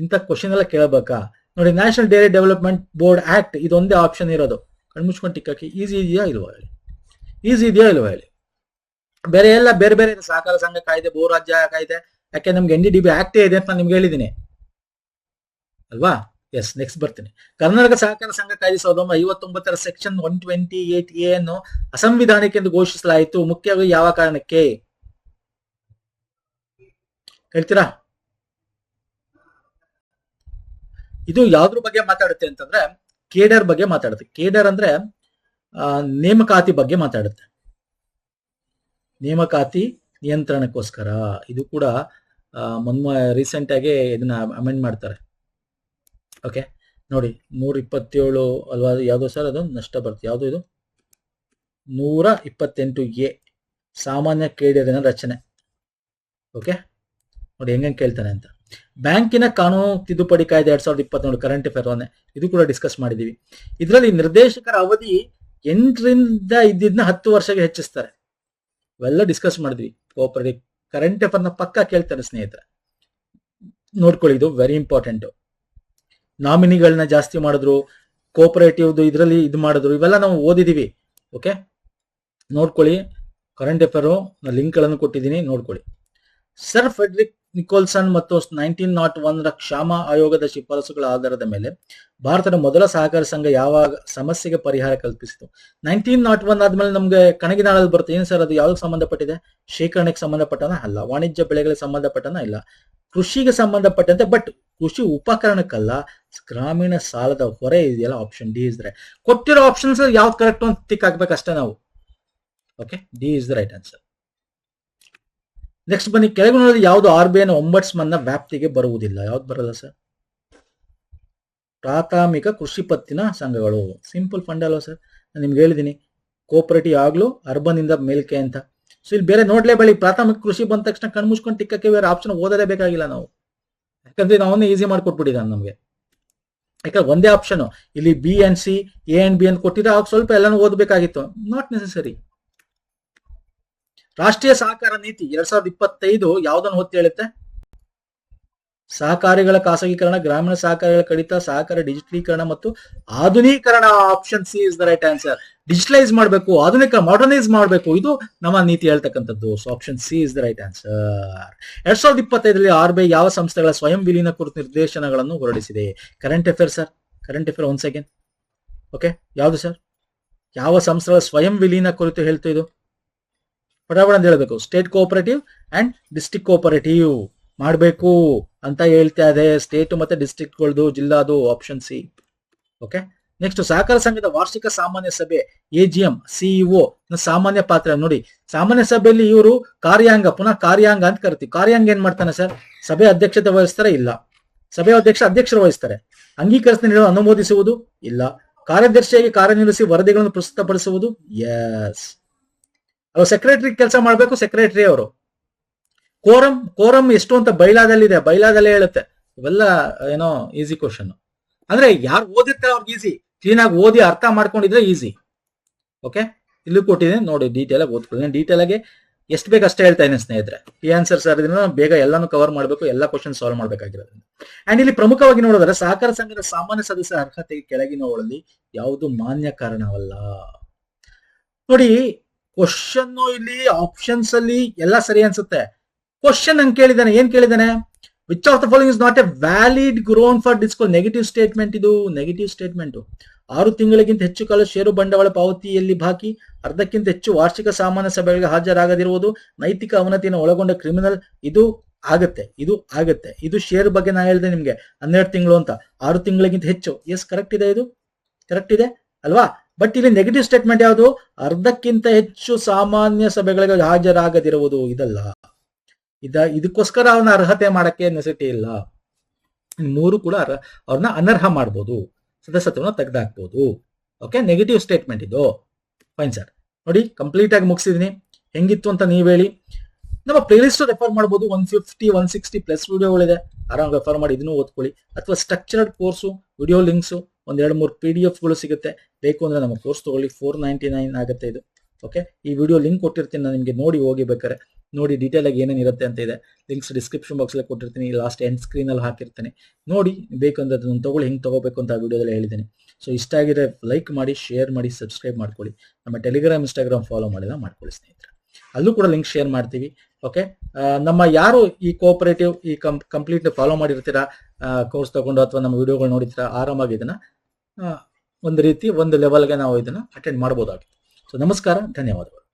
ಇಂಥ ಕ್ವಶನ್ ಎಲ್ಲ ಕೇಳಬೇಕಾ? ನೋಡಿ, national Dairy Development board act ಇದೊಂದೇ ಆಪ್ಷನ್ ಇರೋದು. ಕಣ್ಮುಚ್ಕೊಂಡು ಟಿಕ್ಕಾಕಿ. ಈಸಿ ಇದೆಯಾ ಇಲ್ವಾ ಹೇಳಿ? ಬೇರೆ ಎಲ್ಲ ಬೇರೆ ಬೇರೆ ಇದೆ. ಸಹಕಾರ ಸಂಘ ಕಾಯ್ದೆ, ಬಹು ರಾಜ್ಯ ಕಾಯ್ದೆ. ಯಾಕೆ ನಮ್ಗೆ NDDB ಆಕ್ಟೇ ಇದೆ ಅಂತ ನಾನು ನಿಮ್ಗೆ ಹೇಳಿದ್ದೀನಿ ಅಲ್ವಾ? ಎಸ್. ನೆಕ್ಸ್ಟ್ ಬರ್ತೀನಿ. ಕರ್ನಾಟಕ ಸಹಕಾರ ಸಂಘ ಕಾಯ್ದೆ 1959 ಸೆಕ್ಷನ್ 128A ಅನ್ನು ಅಸಂವಿಧಾನಿಕ ಎಂದು ಘೋಷಿಸಲಾಯಿತು. ಮುಖ್ಯವಾಗಿ ಯಾವ ಕಾರಣಕ್ಕೆ ಹೇಳ್ತೀರಾ? ಇದು ಯಾವ್ದ್ರ ಬಗ್ಗೆ ಮಾತಾಡುತ್ತೆ ಅಂತಂದ್ರೆ ಕೇಡರ್ ಬಗ್ಗೆ ಮಾತಾಡುತ್ತೆ. ಕೇಡರ್ ಅಂದ್ರೆ ನೇಮಕಾತಿ ಬಗ್ಗೆ ಮಾತಾಡುತ್ತೆ. ನೇಮಕಾತಿ ನಿಯಂತ್ರಣಕ್ಕೋಸ್ಕರ. ಇದು ಕೂಡ ರೀಸೆಂಟ್ ಆಗಿ ಇದನ್ನ ಅಮೆಂಡ್ ಮಾಡ್ತಾರೆ. ಓಕೆ, ನೋಡಿ 127 ಅಲ್ವಾ? ಯಾವ್ದು ಸರ್ ಅದು? ನಷ್ಟ ಬರುತ್ತೆ. ಯಾವ್ದು ಇದು? 128A ಸಾಮಾನ್ಯ ಕೇಡರಿನ ರಚನೆ. ಓಕೆ, ನೋಡಿ ಹೆಂಗೆ ಕೇಳ್ತಾನೆ ಅಂತ. ಬ್ಯಾಂಕಿನ ಕಾನೂನು ತಿದ್ದುಪಡಿ ಕಾಯ್ದೆ 2023 ಕರೆಂಟ್ ಅಫೇರ್ ಇದು ಕೂಡ ಡಿಸ್ಕಸ್ ಮಾಡಿದೀವಿ. ಇದರಲ್ಲಿ ನಿರ್ದೇಶಕರ ಅವಧಿ 8ರಿಂದ ಇದ್ದಿದ್ನ 10 ವರ್ಷಕ್ಕೆ ಹೆಚ್ಚಿಸ್ತಾರೆ. ಇವೆಲ್ಲ ಡಿಸ್ಕಸ್ ಮಾಡಿದ್ವಿ. ಕೋಆಪರೇಟಿವ್ ಕರೆಂಟ್ ಅಫೇರ್ ನ ಪಕ್ಕ ಕೇಳ್ತಾರೆ ಸ್ನೇಹಿತರೆ, ನೋಡ್ಕೊಳ್ಳಿ. ಇದು ವೆರಿ ಇಂಪಾರ್ಟೆಂಟ್. ನಾಮಿನಿಗಳನ್ನ ಜಾಸ್ತಿ ಮಾಡಿದ್ರು, ಕೋಆಪರೇಟಿವ್ ಇದರಲ್ಲಿ ಇದು ಮಾಡಿದ್ರು, ಇವೆಲ್ಲ ನಾವು ಓದಿದೀವಿ. ಓಕೆ, ನೋಡ್ಕೊಳ್ಳಿ. ಕರೆಂಟ್ ಅಫೇರ್ ಲಿಂಕ್ ಗಳನ್ನು ಕೊಟ್ಟಿದ್ದೀನಿ, ನೋಡ್ಕೊಳ್ಳಿ. ಸರ್ ಫೆಡ್ರಿಕ್ ನಿಕೋಲ್ಸನ್ ಮತ್ತು 1901ರ ಕ್ಷಾಮ ಆಯೋಗದ ಶಿಫಾರಸುಗಳ ಆಧಾರದ ಮೇಲೆ ಭಾರತದ ಮೊದಲ ಸಹಕಾರ ಸಂಘ ಯಾವಾಗ ಸಮಸ್ಯೆಗೆ ಪರಿಹಾರ ಕಲ್ಪಿಸಿತು? 1901 ಆದ್ಮೇಲೆ ನಮ್ಗೆ ಕಣಗಿನಾಳಲ್ಲಿ ಬರುತ್ತೆ. ಏನು ಸರ್ ಅದು? ಯಾವ್ದಕ್ಕೆ ಸಂಬಂಧಪಟ್ಟಿದೆ? ಶೇಖರಣೆಗೆ ಸಂಬಂಧಪಟ್ಟನ ಅಲ್ಲ. ವಾಣಿಜ್ಯ ಬೆಳೆಗಳಿಗೆ ಸಂಬಂಧಪಟ್ಟನ ಇಲ್ಲ. ಕೃಷಿಗೆ ಸಂಬಂಧಪಟ್ಟಂತೆ, ಬಟ್ ಕೃಷಿ ಉಪಕರಣಕ್ಕಲ್ಲ. ಗ್ರಾಮೀಣ ಸಾಲದ ಹೊರೆ ಇದೆಯಲ್ಲ, ಆಪ್ಷನ್ ಡಿ ಇದ್ರೆ. ಕೊಟ್ಟಿರೋ ಆಪ್ಷನ್ಸ್ ಯಾವ್ದು ಕರೆಕ್ಟ್ ಅಂತ ಟಿಕ್ ಹಾಕ್ಬೇಕಷ್ಟೇ ನಾವು. Okay, D is the right answer. Next ಬನ್ನಿ, ಕೆಳಗಿನಲ್ಲಿ ಯಾವುದು RBI ಒಂಬಟ್ಸ್ಮನ್ನ ವ್ಯಾಪ್ತಿಗೆ ಬರುವುದಿಲ್ಲ? ಯಾವ್ದು ಬರಲ್ಲ ಸರ್? ಪ್ರಾಥಮಿಕ ಕೃಷಿ ಪತ್ತಿನ ಸಂಘಗಳು. ಸಿಂಪಲ್ ಫಂಡ್ ಅಲ್ವಾ ಸರ್? ನಾನು ನಿಮ್ಗೆ ಹೇಳಿದ್ದೀನಿ, ಕೋಪರೇಟಿವ್ ಆಗ್ಲೂ ಅರ್ಬನ್ ಇಂದ ಮೇಲ್ಕೆ ಅಂತ. ಸೊ ಇಲ್ಲಿ ಬೇರೆ ನೋಡ್ಲೇಬೇಡಿ, ಪ್ರಾಥಮಿಕ ಕೃಷಿ ಬಂದ ತಕ್ಷಣ ಕಣ್ಮುಚ್ಕೊಂಡು ಟಿಕ್ಕಕ್ಕೆ ಬೇರೆ ಆಪ್ಷನ್ ಓದಲೇ ಬೇಕಾಗಿಲ್ಲ ನಾವು, ಯಾಕಂದ್ರೆ ನಾವನ್ನೇ ಈಸಿ ಮಾಡ್ಕೊಟ್ಬಿಟ್ಟಿದ್ದಾನೆ ನಮಗೆ. ಯಾಕಂದ್ರೆ ಒಂದೇ ಆಪ್ಷನ್ ಇಲ್ಲಿ B and C, A and B ಅಂತ ಕೊಟ್ಟಿದ್ರೆ ಆಗ ಸ್ವಲ್ಪ ಎಲ್ಲಾನು ಓದಬೇಕಾಗಿತ್ತು. Not necessary. ರಾಷ್ಟ್ರೀಯ ಸಹಕಾರ ನೀತಿ 2025 ಯಾವ್ದನ್ನು ಒತ್ತಿ ಹೇಳುತ್ತೆ? ಸಹಕಾರಿಗಳ ಖಾಸಗೀಕರಣ, ಗ್ರಾಮೀಣ ಸಹಕಾರಿಗಳ ಕಡಿತ, ಸಹಕಾರ ಡಿಜಿಟಲೀಕರಣ ಮತ್ತು ಆಧುನೀಕರಣ. Option C is the right answer. Digitalise ಮಾಡಬೇಕು, ಆಧುನಿಕ ಮಾಡರ್ನೈಸ್ ಮಾಡಬೇಕು, ಇದು ನಮ್ಮ ನೀತಿ ಹೇಳ್ತಕ್ಕಂಥದ್ದು. So option C is the right answer. 2025 RBI ಯಾವ ಸಂಸ್ಥೆಗಳ ಸ್ವಯಂ ವಿಲೀನ ಕುರಿತು ನಿರ್ದೇಶನಗಳನ್ನು ಹೊರಡಿಸಿದೆ? Current affair sir, current affair. 1 second. Okay, ಯಾವುದು ಸರ್? ಯಾವ ಸಂಸ್ಥೆಗಳ ಸ್ವಯಂ ವಿಲೀನ ಕುರಿತು ಹೇಳ್ತು ಇದು? ಪಟಾಪಟ ಅಂತ ಹೇಳಬೇಕು. State cooperative and district cooperative ಮಾಡಬೇಕು ಅಂತ ಹೇಳ್ತಾ ಇದೆ. ಸ್ಟೇಟ್ ಮತ್ತೆ ಡಿಸ್ಟ್ರಿಕ್ಟ್ಗಳದು, ಜಿಲ್ಲಾದು. Option C. ಓಕೆ, ನೆಕ್ಸ್ಟ್, ಸಹಕಾರ ಸಂಘದ ವಾರ್ಷಿಕ ಸಾಮಾನ್ಯ ಸಭೆ AGM CEO ಸಾಮಾನ್ಯ ಪಾತ್ರ. ನೋಡಿ, ಸಾಮಾನ್ಯ ಸಭೆಯಲ್ಲಿ ಇವರು ಕಾರ್ಯಾಂಗ, ಪುನಃ ಕಾರ್ಯಾಂಗ ಅಂತ ಕರಿತೀವಿ. ಕಾರ್ಯಾಂಗ ಏನ್ ಮಾಡ್ತಾನೆ ಸರ್? ಸಭೆ ಅಧ್ಯಕ್ಷತೆ ವಹಿಸ್ತಾರೆ? ಇಲ್ಲ. ಸಭೆ ಅಧ್ಯಕ್ಷರು ವಹಿಸ್ತಾರೆ. ಅಂಗೀಕರಿಸಿದ ನಿರ್ಣಯ ಅನುಮೋದಿಸುವುದು? ಇಲ್ಲ. ಕಾರ್ಯದರ್ಶಿಯಾಗಿ ಕಾರ್ಯನಿರ್ವಹಿಸಿ ವರದಿಗಳನ್ನು ಪ್ರಸ್ತುತಪಡಿಸುವುದು? ಎಸ್. ಅವ್ರು ಸೆಕ್ರೆಟರಿ ಕೆಲಸ ಮಾಡಬೇಕು, ಸೆಕ್ರೆಟರಿ ಅವರು. ಕೋರಂ ಎಷ್ಟು ಅಂತ ಬೈಲಾದಲ್ಲಿದೆ, ಬೈಲಾದಲ್ಲೇ ಹೇಳುತ್ತೆ. ಇವೆಲ್ಲ ಏನೋ ಈಸಿ ಕ್ವಶನ್. ಅಂದ್ರೆ ಯಾರು ಓದಿರ್ತಾರೆ ಅವ್ರಿಗೆ ಈಸಿ, ಕ್ಲೀನ್ ಆಗಿ ಓದಿ ಅರ್ಥ ಮಾಡ್ಕೊಂಡಿದ್ರೆ ಈಸಿ. ಓಕೆ, ಇಲ್ಲೂ ಕೊಟ್ಟಿದ್ದೀನಿ ನೋಡಿ, ಡೀಟೇಲ್ ಆಗಿ ಓದ್ಕೊಳ್ಳಿ. ಡೀಟೇಲ್ ಆಗಿ ಎಷ್ಟು ಬೇಕು ಅಷ್ಟೇ ಹೇಳ್ತಾ ಇದ್ದೀನಿ ಸ್ನೇಹಿತರೆ. ಈ ಆನ್ಸರ್ ಸರ್ ಇದನ್ನ ಬೇಗ ಎಲ್ಲಾನು ಕವರ್ ಮಾಡಬೇಕು, ಎಲ್ಲಾ ಕ್ವಶನ್ ಸಾಲ್ವ್ ಮಾಡಬೇಕಾಗಿರೋದ್ರಿಂದ. ಅಂಡ್ ಇಲ್ಲಿ ಪ್ರಮುಖವಾಗಿ ನೋಡಿದ್ರೆ ಸಹಕಾರ ಸಂಘದ ಸಾಮಾನ್ಯ ಸದಸ್ಯರ ಅರ್ಹತೆಗೆ ಕೆಳಗಿನವುಗಳಲ್ಲಿ ಯಾವುದು ಮಾನ್ಯ ಕಾರಣವಲ್ಲ. ನೋಡಿ, ಕ್ವಶನ್ ಇಲ್ಲಿ ಆಪ್ಷನ್ಸ್ ಅಲ್ಲಿ ಎಲ್ಲ ಸರಿ ಅನ್ಸುತ್ತೆ. ಕ್ವಶನ್ ಹಂಗೆ ಕೇಳಿದಾನೆ, ಏನ್ ಕೇಳಿದಾನೆ? Which of the following is not a valid ground for disco? Negative statement ಇದು, ನೆಗೆಟಿವ್ ಸ್ಟೇಟ್ಮೆಂಟ್. 6 ತಿಂಗಳಿಗಿಂತ ಹೆಚ್ಚು ಕಾಲ ಷೇರು ಬಂಡವಾಳ ಪಾವತಿಯಲ್ಲಿ ಬಾಕಿ, ಅರ್ಧಕ್ಕಿಂತ ಹೆಚ್ಚು ವಾರ್ಷಿಕ ಸಾಮಾನ್ಯ ಸಭೆಗಳಿಗೆ ಹಾಜರಾಗದಿರುವುದು, ನೈತಿಕ ಅವನತಿಯನ್ನು ಒಳಗೊಂಡ ಕ್ರಿಮಿನಲ್. ಇದು ಆಗುತ್ತೆ, ಇದು ಆಗುತ್ತೆ. ಇದು ಶೇರ್ ಬಗ್ಗೆ ನಾ ಹೇಳಿದೆ ನಿಮ್ಗೆ 12 ತಿಂಗಳು ಅಂತ. 6 ತಿಂಗಳಿಗಿಂತ ಹೆಚ್ಚು. ಎಸ್, ಕರೆಕ್ಟ್ ಇದೆ, ಇದು ಕರೆಕ್ಟ್ ಇದೆ ಅಲ್ವಾ? ಬಟ್ ಇಲ್ಲಿ ನೆಗೆಟಿವ್ ಸ್ಟೇಟ್ಮೆಂಟ್ ಯಾವುದು? ಅರ್ಧಕ್ಕಿಂತ ಹೆಚ್ಚು ಸಾಮಾನ್ಯ ಸಭೆಗಳಿಗೆ ಹಾಜರಾಗದಿರುವುದು. ಇದಲ್ಲ, ಇದಕ್ಕೋಸ್ಕರ ಅವನ ಅರ್ಹತೆ ಮಾಡಕ್ಕೆ ನೆಸಿಟಿ ಇಲ್ಲ. 3 ಕೂಡ ಅವ್ರನ್ನ ಅನರ್ಹ ಮಾಡ್ಬೋದು, ಸದಸ್ಯತ್ವನ ತೆಗೆದಾಕ್ಬೋದು. ಓಕೆ, ನೆಗೆಟಿವ್ ಸ್ಟೇಟ್ಮೆಂಟ್ ಇದು. Fine sir. ನೋಡಿ, ಕಂಪ್ಲೀಟ್ ಆಗಿ ಮುಗಿಸಿದೀನಿ. ಹೆಂಗಿತ್ತು ಅಂತ ನೀವ್ ಹೇಳಿ. ನಮ್ಮ ಪ್ಲೇಲಿಸ್ಟ್ ರೆಫರ್ ಮಾಡ್ಬೋದು. 150, 160 ಪ್ಲಸ್ ವಿಡಿಯೋಗಳಿದೆ. ಆರಾಮ್ ರೆಫರ್ ಮಾಡಿ ಇದನ್ನು ಓದ್ಕೊಳ್ಳಿ. ಅಥವಾ structured course, video links, 1-2-3 PDF ಸಿಗುತ್ತೆ. ಬೇಕು ಅಂದ್ರೆ ನಮ್ಮ ಕೋರ್ಸ್ ತಗೊಳ್ಳಿ. 499 ಆಗುತ್ತೆ ಇದು. ಓಕೆ, ಈ ವಿಡಿಯೋ ಲಿಂಕ್ ಕೊಟ್ಟಿರ್ತೀನಿ ನಾನು ನಿಮಗೆ, ನೋಡಿ ಹೋಗಿ ಬೇಕಾರೆ. ನೋಡಿ ಡೀಟೇಲ್ ಆಗಿ ಏನೇನು ಇರುತ್ತೆ ಅಂತ ಇದೆ. ಲಿಂಕ್ಸ್ ಡಿಸ್ಕ್ರಿಪ್ಷನ್ ಬಾಕ್ಸ್ ಅಲ್ಲಿ ಕೊಟ್ಟಿರ್ತೀನಿ, ಲಾಸ್ಟ್ ಎಂಡ್ ಸ್ಕ್ರೀನ್ ಅಲ್ಲಿ ಹಾಕಿರ್ತೀನಿ. ನೋಡಿ, ಬೇಕಂದ್ರೆ ಅದನ್ನು ತಗೊಳ್ಳಿ. ಹೆಂಗೆ ತಗೋಬೇಕು ಅಂತ ವಿಡಿಯೋದಲ್ಲಿ ಹೇಳಿದ್ದೀನಿ. ಸೊ ಇಷ್ಟ ಆಗಿದ್ರೆ ಲೈಕ್ ಮಾಡಿ, ಶೇರ್ ಮಾಡಿ, ಸಬ್ಸ್ಕ್ರೈಬ್ ಮಾಡ್ಕೊಳ್ಳಿ. ನಮ್ಮ ಟೆಲಿಗ್ರಾಮ್, ಇನ್ಸ್ಟಾಗ್ರಾಮ್ ಫಾಲೋ ಮಾಡಿಲ್ಲ ಮಾಡ್ಕೊಳ್ಳಿ ಸ್ನೇಹಿತರೆ. ಅಲ್ಲೂ ಕೂಡ ಲಿಂಕ್ ಶೇರ್ ಮಾಡ್ತೀವಿ. ಓಕೆ, ನಮ್ಮ ಯಾರು ಈ ಕೋಆಪರೇಟಿವ್ ಈ ಕಂಪ್ಲೀಟ್ ಫಾಲೋ ಮಾಡಿರ್ತೀರಾ, ಕೋರ್ಸ್ ತಗೊಂಡು ಅಥವಾ ನಮ್ಮ ವಿಡಿಯೋಗಳು ನೋಡಿರ್ತೀರಾ, ಆರಾಮಾಗಿ ಇದನ್ನ ಒಂದು ರೀತಿ ಒಂದು ಲೆವೆಲ್ಗೆ ನಾವು ಇದನ್ನ ಅಟೆಂಡ್ ಮಾಡ್ಬೋದಾಗಿತ್ತು. ಸೊ ನಮಸ್ಕಾರ, ಧನ್ಯವಾದಗಳು.